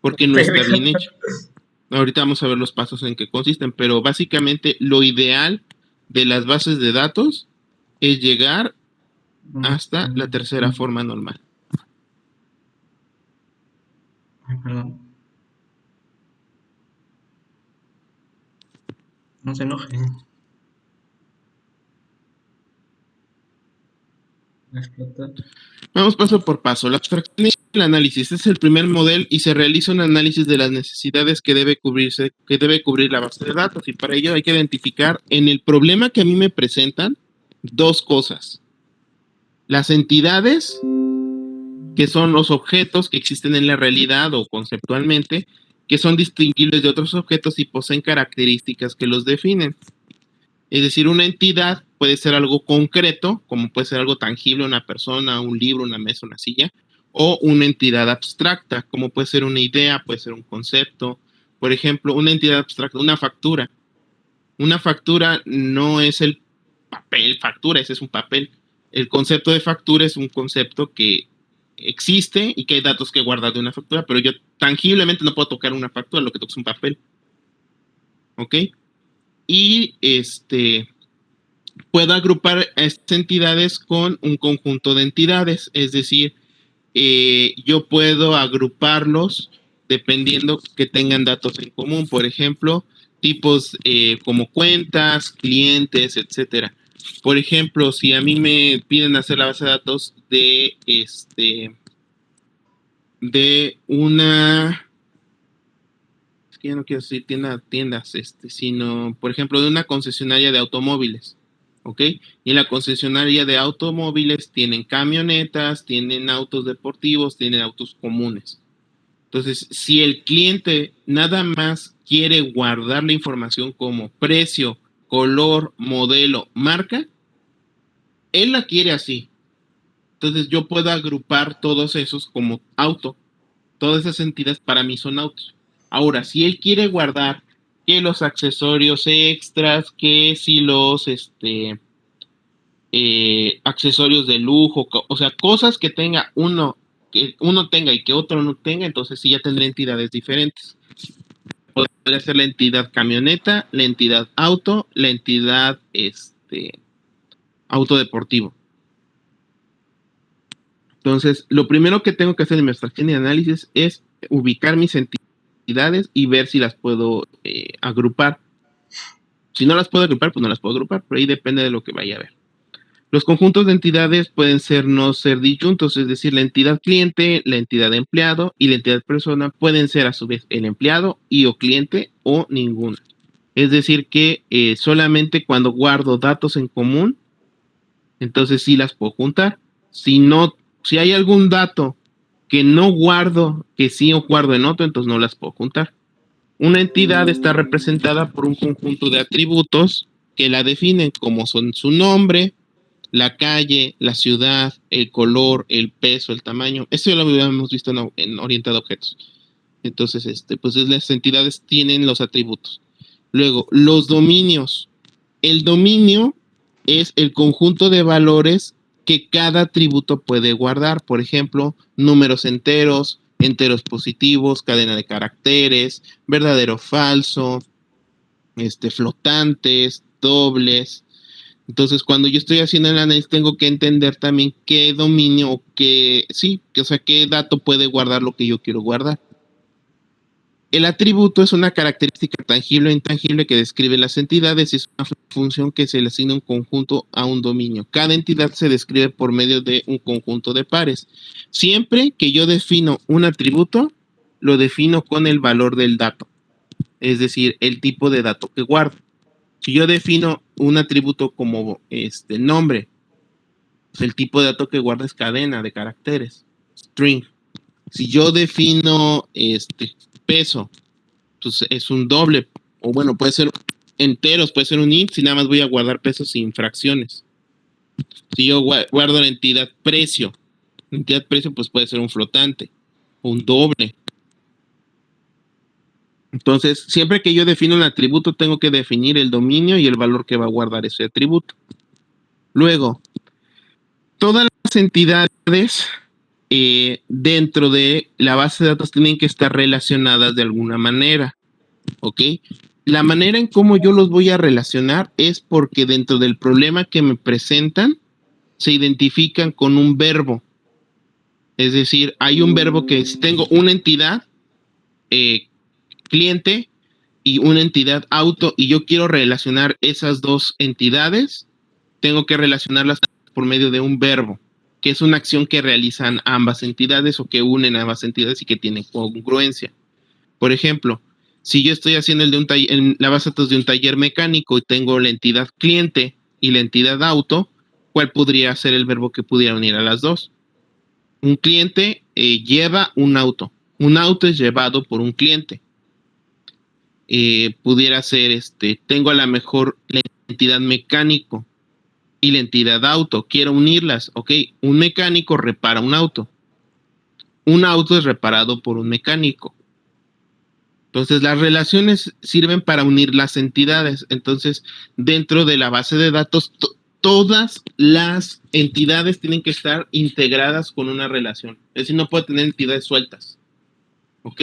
porque no está bien hecho. Ahorita vamos a ver los pasos en que consisten, pero básicamente lo ideal de las bases de datos es llegar hasta la tercera forma normal. Ay, perdón. No se enoje. Explota. Vamos paso por paso. La abstracción y el análisis es el primer modelo y se realiza un análisis de las necesidades que debe cubrir la base de datos. Y para ello hay que identificar en el problema que a mí me presentan 2 cosas. Las entidades, que son los objetos que existen en la realidad o conceptualmente, que son distinguibles de otros objetos y poseen características que los definen. Es decir, una entidad puede ser algo concreto, como puede ser algo tangible, una persona, un libro, una mesa, una silla, o una entidad abstracta, como puede ser una idea, puede ser un concepto. Por ejemplo, una entidad abstracta, una factura. Una factura no es el papel, factura, ese es un papel. El concepto de factura es un concepto que existe y que hay datos que guardar de una factura, pero yo tangiblemente no puedo tocar una factura, lo que toco es un papel. ¿Ok? Y puedo agrupar a estas entidades con un conjunto de entidades, es decir, yo puedo agruparlos dependiendo que tengan datos en común, por ejemplo, tipos como cuentas, clientes, etcétera. Por ejemplo, si a mí me piden hacer la base de datos de una, es que ya no quiero decir tiendas, sino, por ejemplo, de una concesionaria de automóviles. ¿Ok? Y en la concesionaria de automóviles tienen camionetas, tienen autos deportivos, tienen autos comunes. Entonces, si el cliente nada más quiere guardar la información como precio, color, modelo, marca, él la quiere así. Entonces, yo puedo agrupar todos esos como auto. Todas esas entidades para mí son autos. Ahora, si él quiere guardar que los accesorios extras, que si los accesorios de lujo, o sea, cosas que uno tenga y que otro no tenga, entonces sí ya tendrá entidades diferentes. podría ser la entidad camioneta, la entidad auto, la entidad auto deportivo. Entonces, lo primero que tengo que hacer en mi abstracción y análisis es ubicar mis entidades y ver si las puedo agrupar. Si no las puedo agrupar, pues no las puedo agrupar, pero ahí depende de lo que vaya a ver. Los conjuntos de entidades pueden ser no ser disyuntos, es decir, la entidad cliente, la entidad empleado y la entidad persona pueden ser a su vez el empleado y o cliente o ninguna. Es decir, que solamente cuando guardo datos en común, entonces sí las puedo juntar. Si hay algún dato que no guardo, que sí o guardo en otro, entonces no las puedo juntar. Una entidad está representada por un conjunto de atributos que la definen, como son su nombre, la calle, la ciudad, el color, el peso, el tamaño. Eso ya lo habíamos visto en orientado a objetos. Entonces, pues las entidades tienen los atributos. Luego, los dominios. El dominio es el conjunto de valores que cada atributo puede guardar. Por ejemplo, números enteros, enteros positivos, cadena de caracteres, verdadero falso, flotantes, dobles. Entonces, cuando yo estoy haciendo el análisis, tengo que entender también qué dominio o qué dato puede guardar lo que yo quiero guardar. El atributo es una característica tangible o intangible que describe las entidades y es una función que se le asigna un conjunto a un dominio. Cada entidad se describe por medio de un conjunto de pares. Siempre que yo defino un atributo, lo defino con el valor del dato, es decir, el tipo de dato que guardo. Si yo defino un atributo como nombre, pues el tipo de dato que guarda es cadena de caracteres, string. Si yo defino peso, pues es un doble, o bueno, puede ser enteros, puede ser un int, si nada más voy a guardar pesos sin fracciones. Si yo guardo la entidad precio, pues puede ser un flotante, un doble. Entonces, siempre que yo defino un atributo, tengo que definir el dominio y el valor que va a guardar ese atributo. Luego, todas las entidades dentro de la base de datos tienen que estar relacionadas de alguna manera, ¿ok? La manera en cómo yo los voy a relacionar es porque dentro del problema que me presentan se identifican con un verbo. Es decir, hay un verbo que si tengo una entidad cliente y una entidad auto y yo quiero relacionar esas dos entidades, tengo que relacionarlas por medio de un verbo, que es una acción que realizan ambas entidades o que unen a ambas entidades y que tienen congruencia. Por ejemplo, si yo estoy haciendo en la base de datos de un taller mecánico y tengo la entidad cliente y la entidad auto, ¿cuál podría ser el verbo que pudiera unir a las dos? Un cliente lleva un auto. Un auto es llevado por un cliente. Pudiera ser, tengo a lo mejor la entidad mecánico y la entidad auto. Quiero unirlas. Ok, un mecánico repara un auto. Un auto es reparado por un mecánico. Entonces, las relaciones sirven para unir las entidades. Entonces, dentro de la base de datos, todas las entidades tienen que estar integradas con una relación. Es decir, no puede tener entidades sueltas. ¿Ok?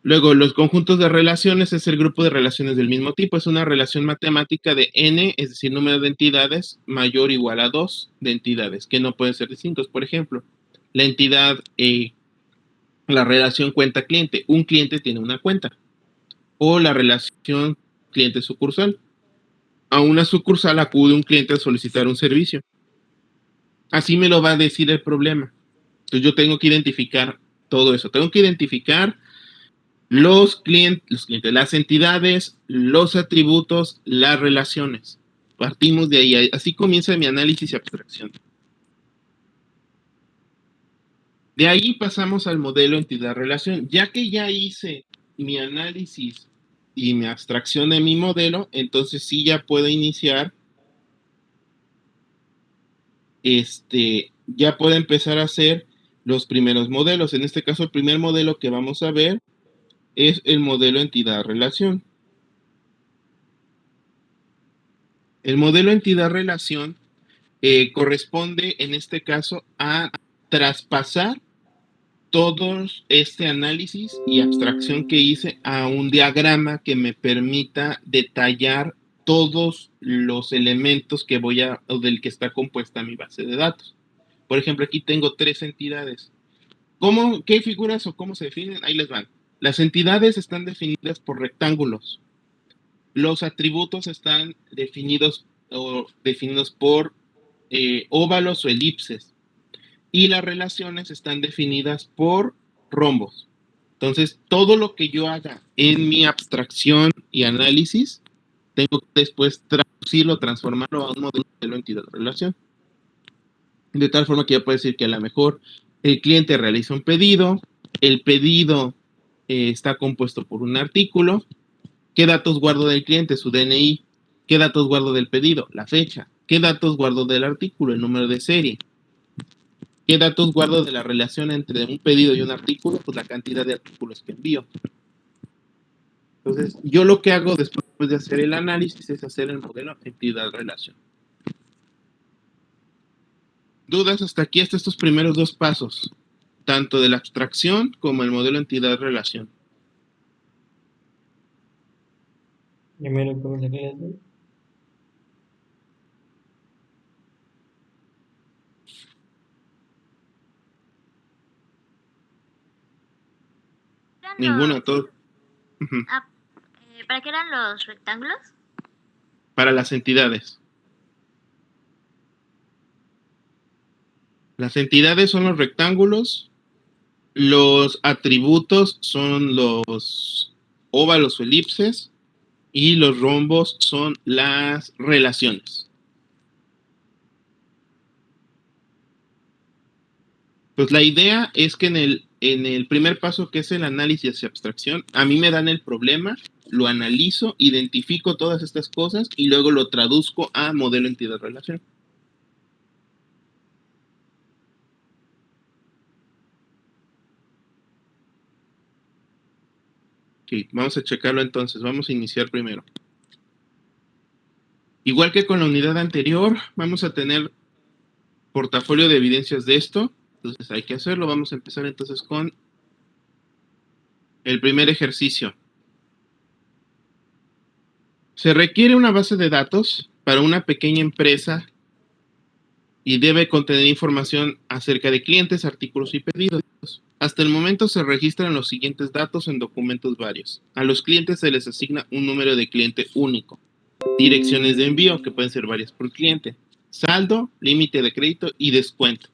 Luego, los conjuntos de relaciones es el grupo de relaciones del mismo tipo. Es una relación matemática de n, es decir, número de entidades mayor o igual a 2 de entidades, que no pueden ser distintos. Por ejemplo, la entidad la relación cuenta-cliente. Un cliente tiene una cuenta. O la relación cliente-sucursal. A una sucursal acude un cliente a solicitar un servicio. Así me lo va a decir el problema. Entonces yo tengo que identificar todo eso. Tengo que identificar los clientes, las entidades, los atributos, las relaciones. Partimos de ahí. Así comienza mi análisis y abstracción. De ahí pasamos al modelo entidad-relación. Ya que ya hice mi análisis y mi abstracción de mi modelo, entonces sí ya puedo iniciar, ya puedo empezar a hacer los primeros modelos. En este caso, el primer modelo que vamos a ver es el modelo entidad-relación. El modelo entidad-relación corresponde, en este caso, a traspasar todo este análisis y abstracción que hice a un diagrama que me permita detallar todos los elementos que o del que está compuesta mi base de datos. Por ejemplo, aquí tengo 3 entidades. ¿Qué figuras o cómo se definen? Ahí les van. Las entidades están definidas por rectángulos. Los atributos están definidos por óvalos o elipses. Y las relaciones están definidas por rombos. Entonces, todo lo que yo haga en mi abstracción y análisis, tengo que después traducirlo, transformarlo a un modelo de entidad de relación. De tal forma que yo puedo decir que a lo mejor el cliente realiza un pedido, el pedido está compuesto por un artículo. ¿Qué datos guardo del cliente? Su DNI. ¿Qué datos guardo del pedido? La fecha. ¿Qué datos guardo del artículo? El número de serie. ¿Qué datos guardo de la relación entre un pedido y un artículo? Pues la cantidad de artículos que envío. Entonces, yo lo que hago después de hacer el análisis es hacer el modelo entidad-relación. ¿Dudas hasta aquí, hasta estos primeros 2 pasos? Tanto de la abstracción como el modelo entidad-relación. Primero, ¿cómo se queda? Ninguna, todo. ¿Para qué eran los rectángulos? Para las entidades. Las entidades son los rectángulos, los atributos son los óvalos o elipses y los rombos son las relaciones. Pues la idea es que en el primer paso, que es el análisis y abstracción, a mí me dan el problema, lo analizo, identifico todas estas cosas y luego lo traduzco a modelo entidad-relación. Ok, vamos a checarlo entonces. Vamos a iniciar primero. Igual que con la unidad anterior, vamos a tener portafolio de evidencias de esto. Entonces hay que hacerlo. Vamos a empezar entonces con el primer ejercicio. Se requiere una base de datos para una pequeña empresa y debe contener información acerca de clientes, artículos y pedidos. Hasta el momento se registran los siguientes datos en documentos varios. A los clientes se les asigna un número de cliente único. Direcciones de envío, que pueden ser varias por cliente. Saldo, límite de crédito y descuento.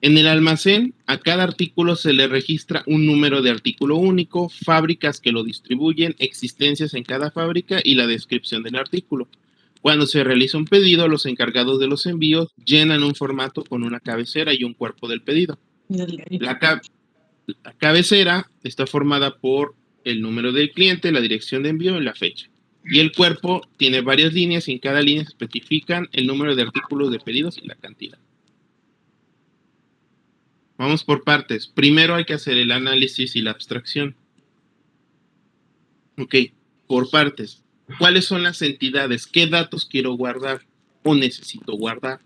En el almacén, a cada artículo se le registra un número de artículo único, fábricas que lo distribuyen, existencias en cada fábrica y la descripción del artículo. Cuando se realiza un pedido, los encargados de los envíos llenan un formato con una cabecera y un cuerpo del pedido. La cabecera está formada por el número del cliente, la dirección de envío y la fecha. Y el cuerpo tiene varias líneas y en cada línea se especifican el número de artículos de pedidos y la cantidad. Vamos por partes. Primero hay que hacer el análisis y la abstracción. Ok, por partes. ¿Cuáles son las entidades? ¿Qué datos quiero guardar o necesito guardar?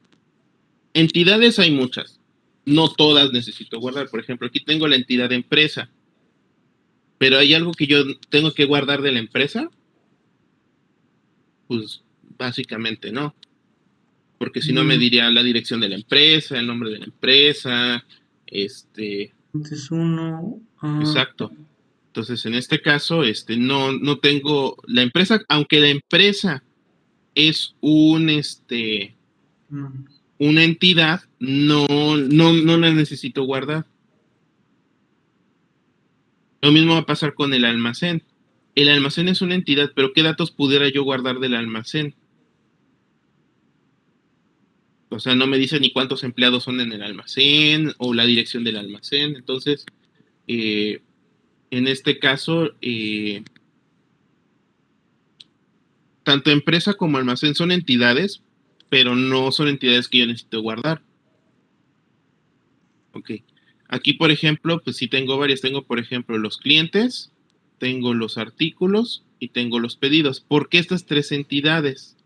Entidades hay muchas. No todas necesito guardar. Por ejemplo, aquí tengo la entidad de empresa. Pero ¿hay algo que yo tengo que guardar de la empresa? Pues básicamente no. Porque si no me diría la dirección de la empresa, el nombre de la empresa, Entonces uno. Exacto. Entonces, en este caso, no tengo la empresa, aunque la empresa es una entidad, no la necesito guardar. Lo mismo va a pasar con el almacén. El almacén es una entidad, pero ¿qué datos pudiera yo guardar del almacén? O sea, no me dice ni cuántos empleados son en el almacén o la dirección del almacén. Entonces, en este caso, tanto empresa como almacén son entidades, pero no son entidades que yo necesito guardar. Ok. Aquí, por ejemplo, pues sí tengo varias. Tengo, por ejemplo, los clientes, tengo los artículos y tengo los pedidos. ¿Por qué estas 3 entidades?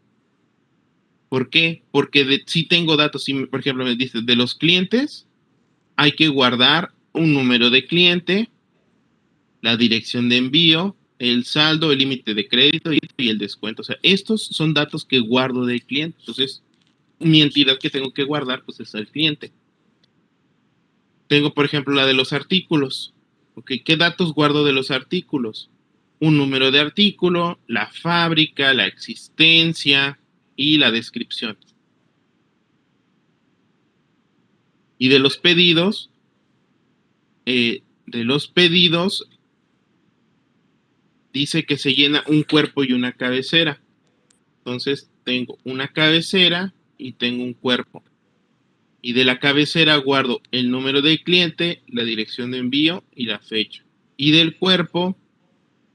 ¿Por qué? Porque sí tengo datos. Si, por ejemplo, me dices, de los clientes hay que guardar un número de cliente, la dirección de envío, el saldo, el límite de crédito y el descuento. O sea, estos son datos que guardo del cliente. Entonces, mi entidad que tengo que guardar, pues es el cliente. Tengo, por ejemplo, la de los artículos. Okay, ¿qué datos guardo de los artículos? Un número de artículo, la fábrica, la existencia y la descripción. Y de los pedidos, dice que se llena un cuerpo y una cabecera. Entonces tengo una cabecera y tengo un cuerpo. Y de la cabecera guardo el número del cliente, la dirección de envío y la fecha. Y del cuerpo,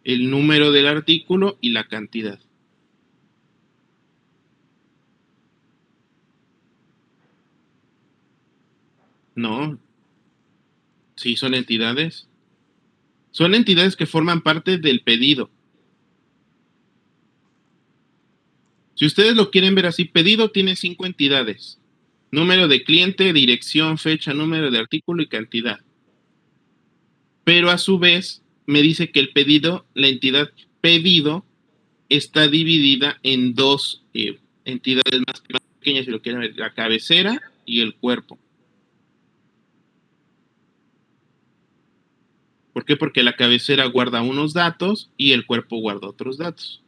el número del artículo y la cantidad. No, sí son entidades. Son entidades que forman parte del pedido. Si ustedes lo quieren ver así, pedido tiene 5 entidades. Número de cliente, dirección, fecha, número de artículo y cantidad. Pero a su vez me dice que el pedido, la entidad pedido, está dividida en dos entidades más pequeñas, si lo quieren ver, la cabecera y el cuerpo. ¿Por qué? Porque la cabecera guarda unos datos y el cuerpo guarda otros datos.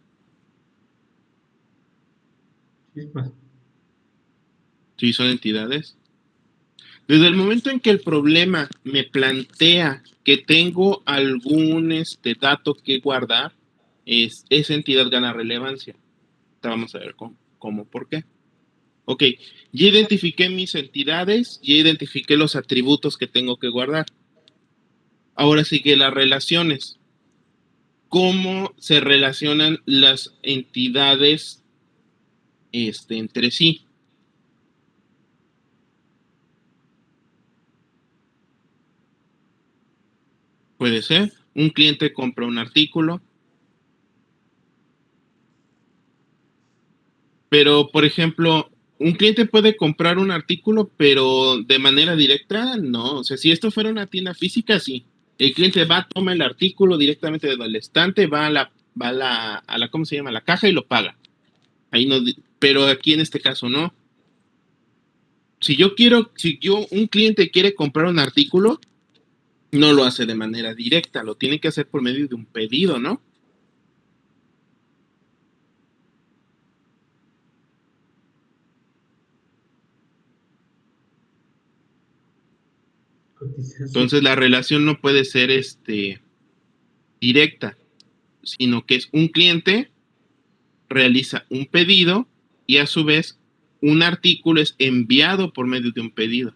Sí, son entidades. Desde el momento en que el problema me plantea que tengo algún dato que guardar, esa entidad gana relevancia. Vamos a ver cómo, por qué. Ok, ya identifiqué mis entidades, ya identifiqué los atributos que tengo que guardar. Ahora sigue las relaciones. ¿Cómo se relacionan las entidades entre sí? Puede ser, un cliente compra un artículo, pero por ejemplo, un cliente puede comprar un artículo, pero de manera directa, no. O sea, si esto fuera una tienda física, sí. El cliente va, toma el artículo directamente del estante, va a la, ¿cómo se llama? La caja y lo paga. Ahí no, pero aquí en este caso no. Un cliente quiere comprar un artículo, no lo hace de manera directa, lo tiene que hacer por medio de un pedido, ¿no? Entonces la relación no puede ser directa, sino que es un cliente realiza un pedido y a su vez un artículo es enviado por medio de un pedido.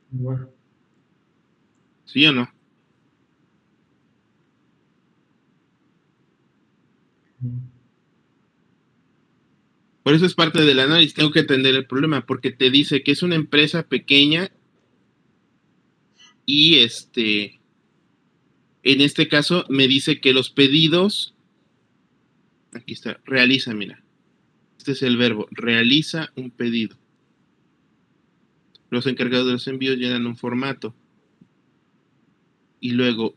Bueno. ¿Sí o no? Por eso es parte del análisis, tengo que entender el problema, porque te dice que es una empresa pequeña y en este caso me dice que los pedidos, aquí está, realiza, mira, este es el verbo, realiza un pedido. Los encargados de los envíos llenan un formato y luego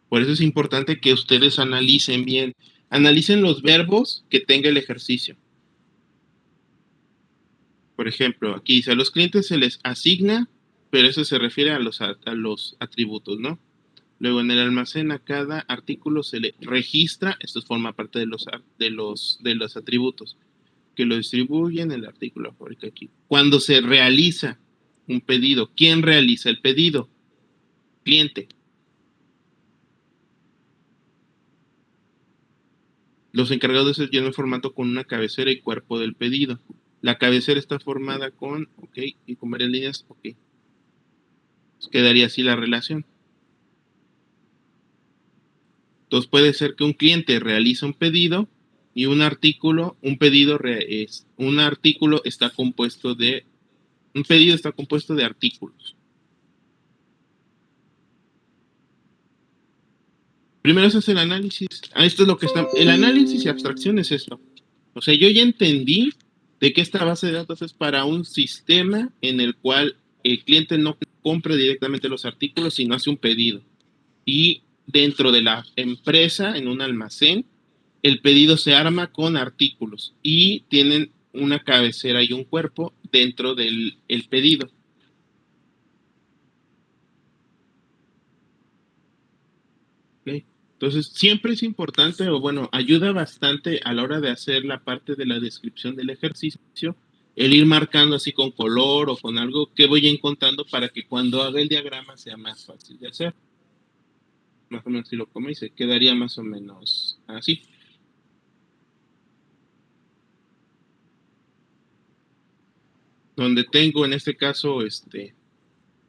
por eso es importante que ustedes analicen bien, analicen los verbos que tenga el ejercicio. Por ejemplo, aquí dice, a los clientes se les asigna, pero eso se refiere a los atributos, ¿no? Luego en el almacén a cada artículo se le registra, esto forma parte de los atributos, que lo distribuyen el artículo fábrica aquí. Cuando se realiza un pedido, ¿quién realiza el pedido? Cliente. Los encargados de eso llenan el formato con una cabecera y cuerpo del pedido. La cabecera está formada con, ok, y con varias líneas, ok. Pues quedaría así la relación. Entonces puede ser que un cliente realiza un pedido y un artículo está compuesto de, un pedido está compuesto de artículos. Primero se hace el análisis. Esto es lo que está. El análisis y abstracción es esto. O sea, yo ya entendí de que esta base de datos es para un sistema en el cual el cliente no compra directamente los artículos, sino hace un pedido. Y dentro de la empresa, en un almacén, el pedido se arma con artículos y tienen una cabecera y un cuerpo dentro del pedido. ¿Okay? Entonces, siempre es importante, o bueno, ayuda bastante a la hora de hacer la parte de la descripción del ejercicio, el ir marcando así con color o con algo que voy encontrando para que cuando haga el diagrama sea más fácil de hacer. Más o menos si lo como y se quedaría más o menos así. Donde tengo en este caso,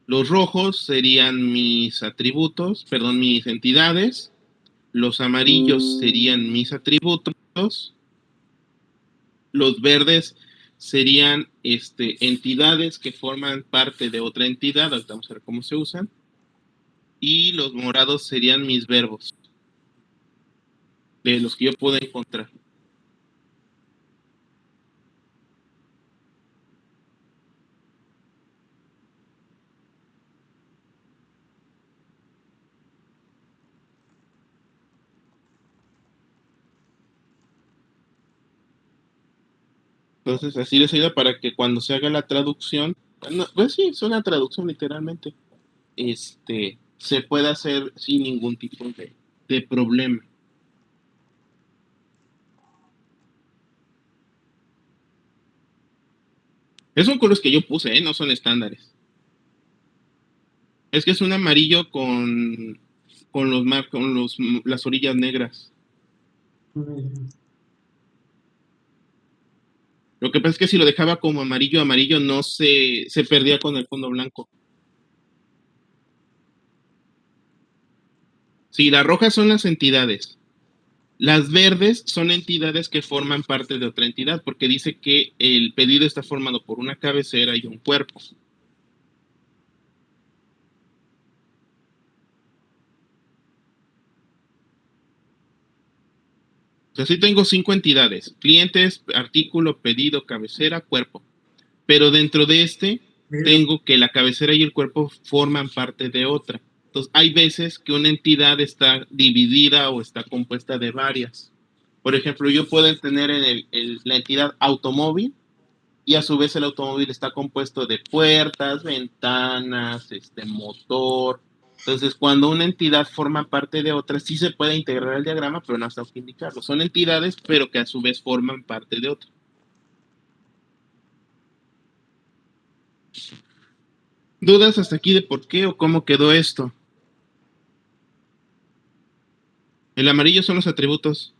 los rojos serían mis atributos, perdón, mis entidades. Los amarillos serían mis atributos. Los verdes serían entidades que forman parte de otra entidad. Ahorita vamos a ver cómo se usan. Y los morados serían mis verbos, de los que yo puedo encontrar. Entonces, así les ayuda para que cuando se haga la traducción, pues sí, es una traducción literalmente, se pueda hacer sin ningún tipo de problema. Esos son colores que yo puse, no son estándares. Es que es un amarillo con las orillas negras. Lo que pasa es que si lo dejaba como amarillo, amarillo no se perdía con el fondo blanco. Sí, las rojas son las entidades. Las verdes son entidades que forman parte de otra entidad, porque dice que el pedido está formado por una cabecera y un cuerpo. O sea, sí tengo 5 entidades: clientes, artículo, pedido, cabecera, cuerpo. Pero dentro de tengo que la cabecera y el cuerpo forman parte de otra. Entonces, hay veces que una entidad está dividida o está compuesta de varias. Por ejemplo, yo puedo tener en la entidad automóvil y a su vez el automóvil está compuesto de puertas, ventanas, motor. Entonces, cuando una entidad forma parte de otra, sí se puede integrar al diagrama, pero no hasta que indicarlo. Son entidades, pero que a su vez forman parte de otra. ¿Dudas hasta aquí de por qué o cómo quedó esto? El amarillo son los atributos.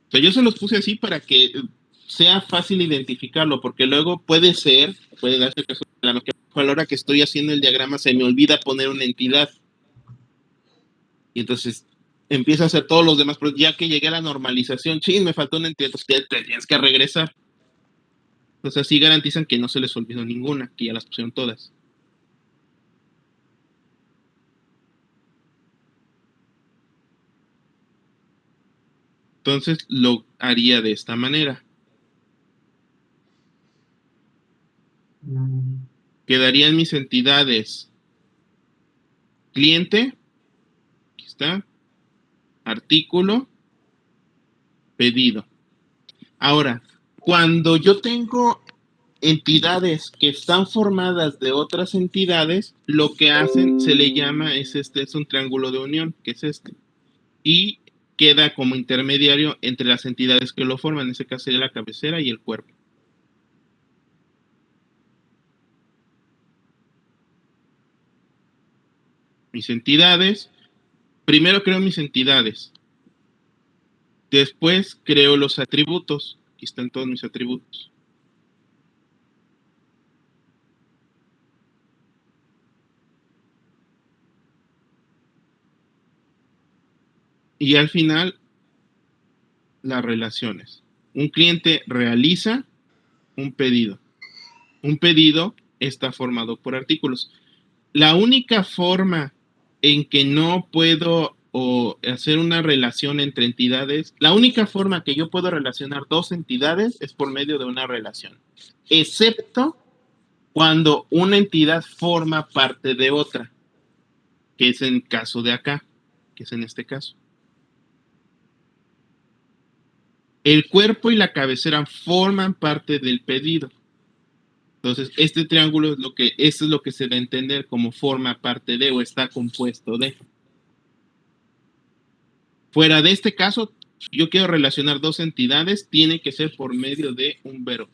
O sea, yo se los puse así para que sea fácil identificarlo, porque luego puede darse caso, a la hora que estoy haciendo el diagrama se me olvida poner una entidad. Y entonces empiezo a hacer todos los demás, pero ya que llegué a la normalización, sí, me faltó una entidad, entonces tienes que regresar. Entonces así garantizan que no se les olvidó ninguna, que ya las pusieron todas. Entonces lo haría de esta manera. Quedarían mis entidades: cliente, aquí está, artículo, pedido. Ahora, cuando yo tengo entidades que están formadas de otras entidades, lo que hacen se le llama, es un triángulo de unión, que es este. Y queda como intermediario entre las entidades que lo forman, en ese caso sería la cabecera y el cuerpo. Mis entidades, primero creo mis entidades, después creo los atributos, aquí están todos mis atributos. Y al final, las relaciones. Un cliente realiza un pedido. Un pedido está formado por artículos. La única forma en que no puedo hacer una relación entre entidades, la única forma que yo puedo relacionar dos entidades es por medio de una relación, excepto cuando una entidad forma parte de otra, que es en el caso de acá, que es en este caso. El cuerpo y la cabecera forman parte del pedido. Entonces, este triángulo eso es lo que se da a entender como forma parte de o está compuesto de. Fuera de este caso, si yo quiero relacionar dos entidades, tiene que ser por medio de un verbo.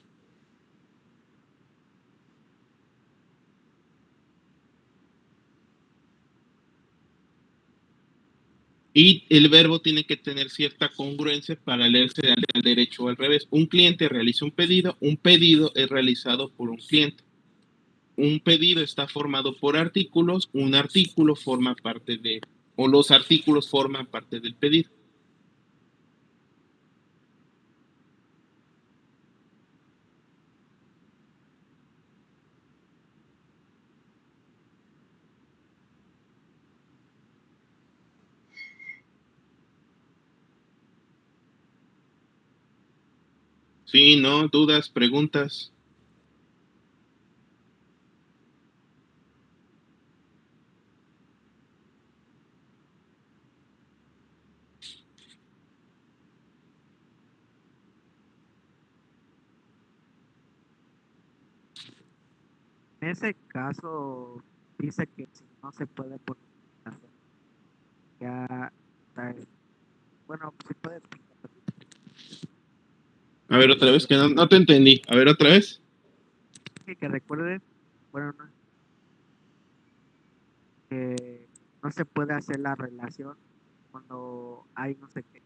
Y el verbo tiene que tener cierta congruencia para leerse al derecho o al revés. Un cliente realiza un pedido es realizado por un cliente. Un pedido está formado por artículos, un artículo forma parte de, o los artículos forman parte del pedido. Sí, ¿no? ¿Dudas, preguntas? En ese caso, dice que si no se puede poner ya está. Bueno, si puede explicar. A ver, otra vez, que no te entendí. A ver, otra vez. Que recuerden, bueno, no, que no se puede hacer la relación cuando hay no sé qué.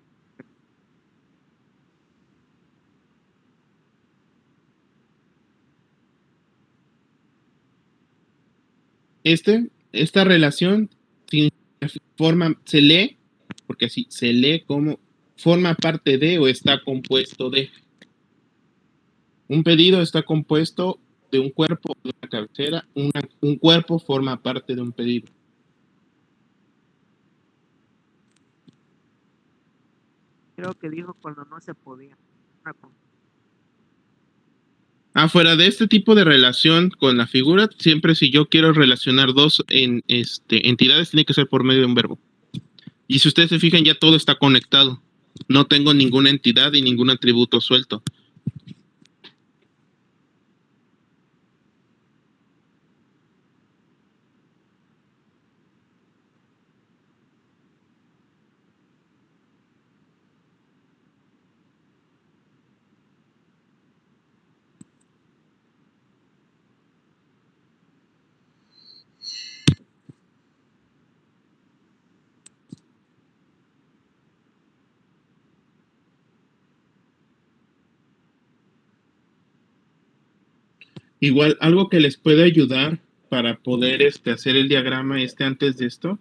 Esta relación se lee, porque así se lee como forma parte de o está compuesto de. Un pedido está compuesto de un cuerpo, de una cabecera. Un cuerpo forma parte de un pedido. Creo que dijo cuando no se podía. Fuera de este tipo de relación con la figura, siempre si yo quiero relacionar dos entidades, tiene que ser por medio de un verbo. Y si ustedes se fijan, ya todo está conectado. No tengo ninguna entidad y ningún atributo suelto. Igual, algo que les puede ayudar para poder hacer el diagrama antes de esto.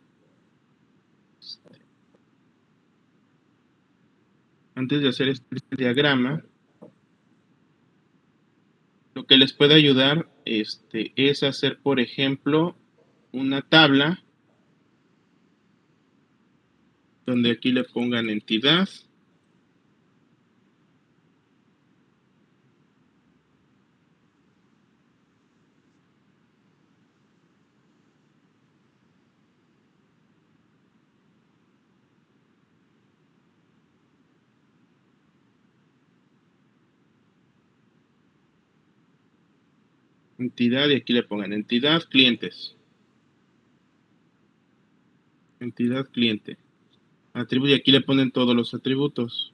Antes de hacer este diagrama, lo que les puede ayudar es hacer, por ejemplo, una tabla donde aquí le pongan entidad. Entidad y aquí le pongan entidad clientes. Entidad cliente. Atributo y aquí le ponen todos los atributos.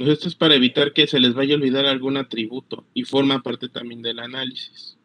Pues esto es para evitar que se les vaya a olvidar algún atributo y forma parte también del análisis.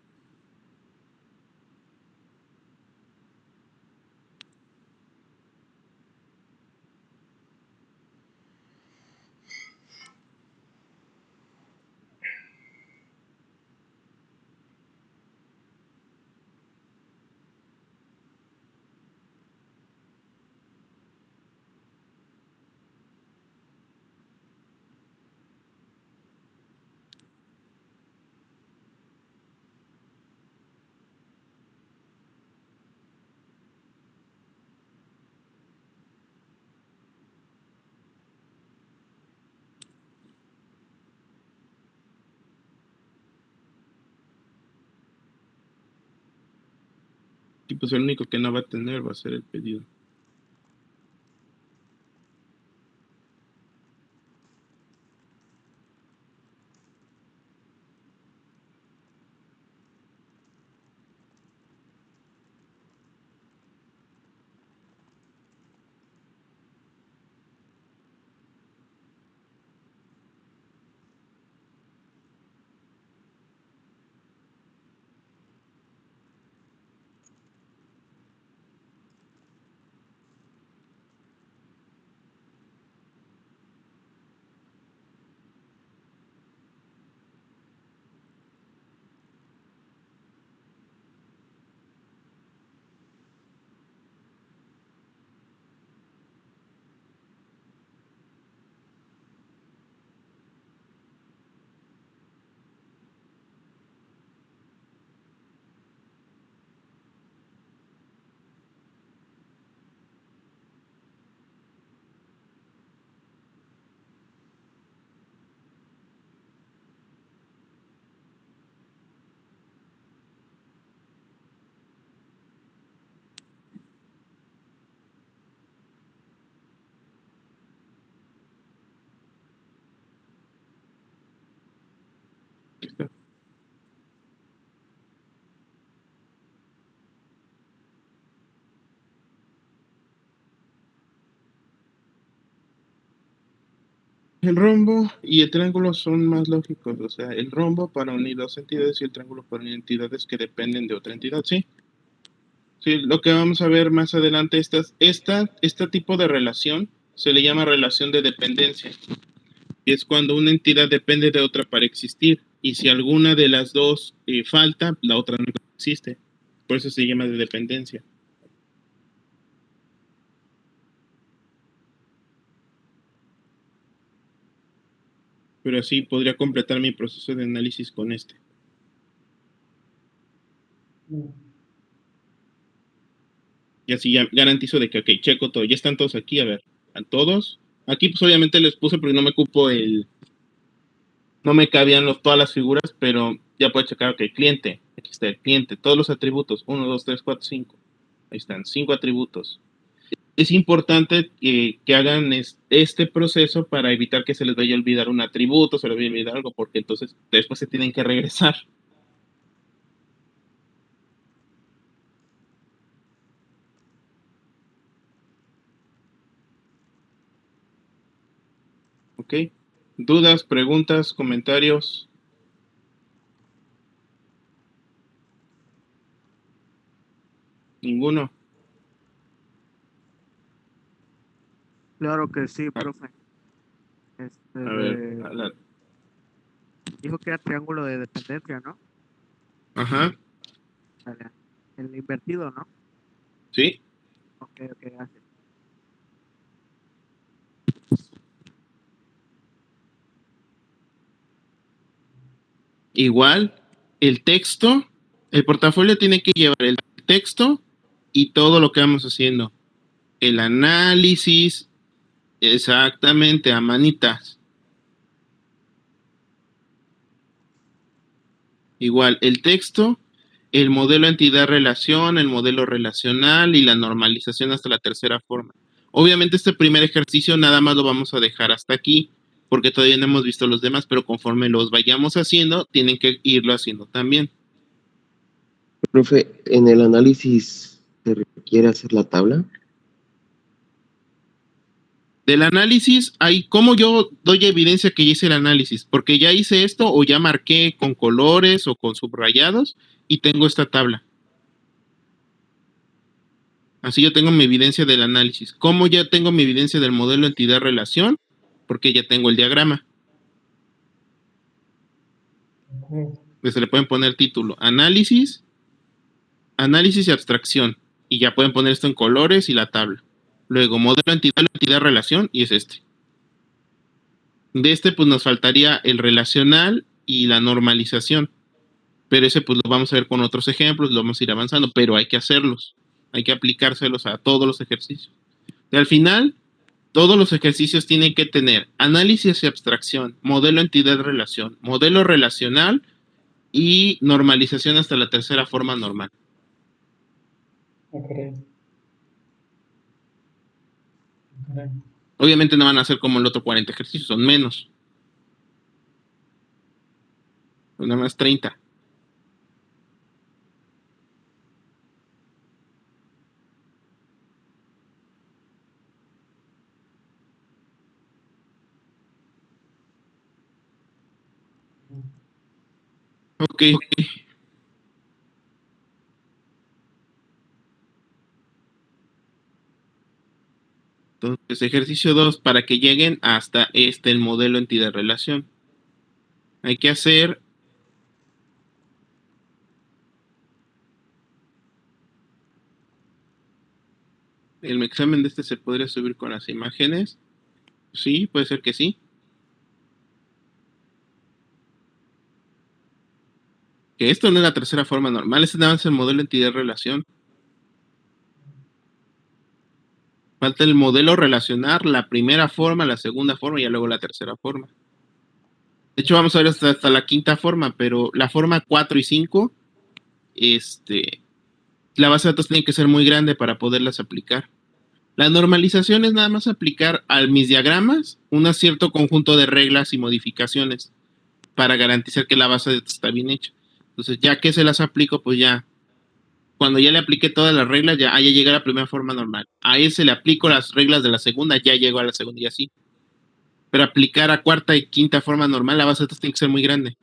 Y pues el único que no va a tener va a ser el pedido. El rombo y el triángulo son más lógicos, o sea, el rombo para unir dos entidades y el triángulo para unir entidades que dependen de otra entidad, ¿sí? Sí, lo que vamos a ver más adelante, este tipo de relación se le llama relación de dependencia, y es cuando una entidad depende de otra para existir, y si alguna de las dos falta, la otra no existe, por eso se llama de dependencia. Pero así podría completar mi proceso de análisis con este. Y así ya garantizo de que, ok, checo todo, ya están todos aquí, a ver, a todos. Aquí pues obviamente les puse porque no me ocupo no me cabían todas las figuras, pero ya puedo checar, ok, cliente, aquí está el cliente, todos los atributos, 1, 2, 3, 4, 5. Ahí están, 5 atributos. Es importante que hagan este proceso para evitar que se les vaya a olvidar un atributo, se les vaya a olvidar algo, porque entonces después se tienen que regresar. ¿Ok? ¿Dudas, preguntas, comentarios? ¿Ninguno? Claro que sí, profe. A ver, Dijo que era triángulo de dependencia, ¿no? ajá, Vale. El invertido, ¿no? sí. Ok, gracias. Igual, el texto, el portafolio tiene que llevar el texto y todo lo que vamos haciendo. El análisis, exactamente, a manitas. Igual, el texto, el modelo entidad-relación, el modelo relacional y la normalización hasta la tercera forma. Obviamente este primer ejercicio nada más lo vamos a dejar hasta aquí, porque todavía no hemos visto los demás, pero conforme los vayamos haciendo, tienen que irlo haciendo también. Profe, en el análisis se requiere hacer la tabla. Del análisis, ¿cómo yo doy evidencia que ya hice el análisis? Porque ya hice esto o ya marqué con colores o con subrayados y tengo esta tabla. Así yo tengo mi evidencia del análisis. ¿Cómo ya tengo mi evidencia del modelo entidad-relación? Porque ya tengo el diagrama. Pues se le pueden poner título, análisis y abstracción. Y ya pueden poner esto en colores y la tabla. Luego, modelo entidad-relación y es este. De este, pues nos faltaría el relacional y la normalización. Pero ese, pues lo vamos a ver con otros ejemplos, lo vamos a ir avanzando, pero hay que hacerlos. Hay que aplicárselos a todos los ejercicios. Y al final, todos los ejercicios tienen que tener análisis y abstracción, modelo entidad-relación, modelo relacional y normalización hasta la tercera forma normal. Obviamente no van a ser como el otro 40 ejercicios, son menos. Pues nada más 30. Ok. Entonces, ejercicio 2, para que lleguen hasta el modelo entidad-relación. Hay que hacer el examen de se podría subir con las imágenes. Sí, puede ser que sí. Que esto no es la tercera forma normal, este nada más es el modelo entidad-relación. Falta el modelo relacionar, la primera forma, la segunda forma y luego la tercera forma. De hecho, vamos a ver hasta la quinta forma, pero la forma 4 y 5, la base de datos tiene que ser muy grande para poderlas aplicar. La normalización es nada más aplicar a mis diagramas un cierto conjunto de reglas y modificaciones para garantizar que la base de datos está bien hecha. Entonces, ya que se las aplico, pues ya, cuando ya le apliqué todas las reglas, ya llega a la primera forma normal. A ese le aplico las reglas de la segunda, ya llego a la segunda y así. Pero aplicar a cuarta y quinta forma normal, la base de datos tiene que ser muy grande.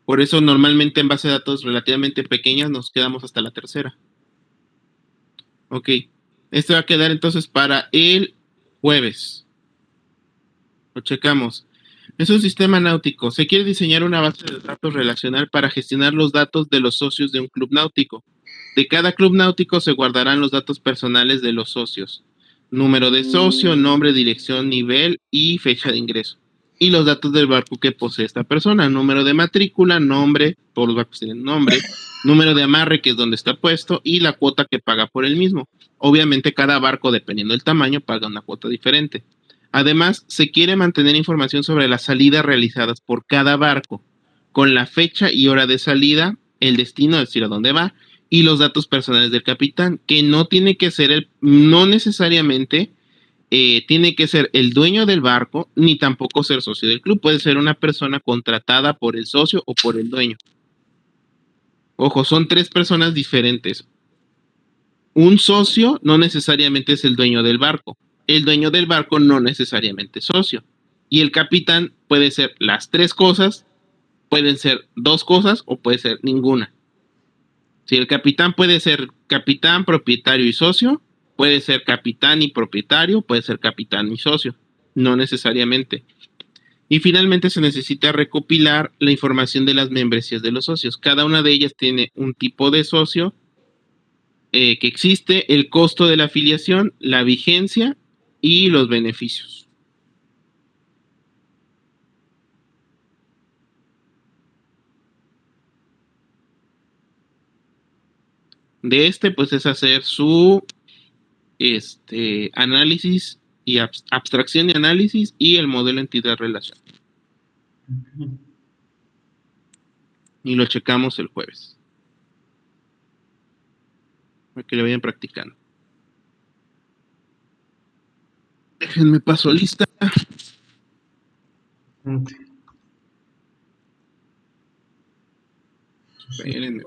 Por eso normalmente en base de datos relativamente pequeñas nos quedamos hasta la tercera. Ok. Este va a quedar entonces para el jueves. Lo checamos. Es un sistema náutico. Se quiere diseñar una base de datos relacional para gestionar los datos de los socios de un club náutico. De cada club náutico se guardarán los datos personales de los socios. Número de socio, nombre, dirección, nivel y fecha de ingreso. Y los datos del barco que posee esta persona. Número de matrícula, nombre, todos los barcos tienen nombre. Número de amarre, que es donde está puesto, y la cuota que paga por el mismo. Obviamente cada barco, dependiendo del tamaño, paga una cuota diferente. Además, se quiere mantener información sobre las salidas realizadas por cada barco, con la fecha y hora de salida, el destino, es decir, a dónde va, y los datos personales del capitán, que no tiene que ser no necesariamente tiene que ser el dueño del barco, ni tampoco ser socio del club. Puede ser una persona contratada por el socio o por el dueño. Ojo, son tres personas diferentes. Un socio no necesariamente es el dueño del barco. El dueño del barco no necesariamente es socio. Y el capitán puede ser las tres cosas, pueden ser dos cosas o puede ser ninguna. Si el capitán puede ser capitán, propietario y socio, puede ser capitán y propietario, puede ser capitán y socio, no necesariamente. Y finalmente se necesita recopilar la información de las membresías de los socios. Cada una de ellas tiene un tipo de socio que existe, el costo de la afiliación, la vigencia y los beneficios. De pues es hacer su análisis y abstracción y análisis y el modelo entidad-relación. Y lo checamos el jueves. Para que le vayan practicando. Déjenme paso lista. Espérenme.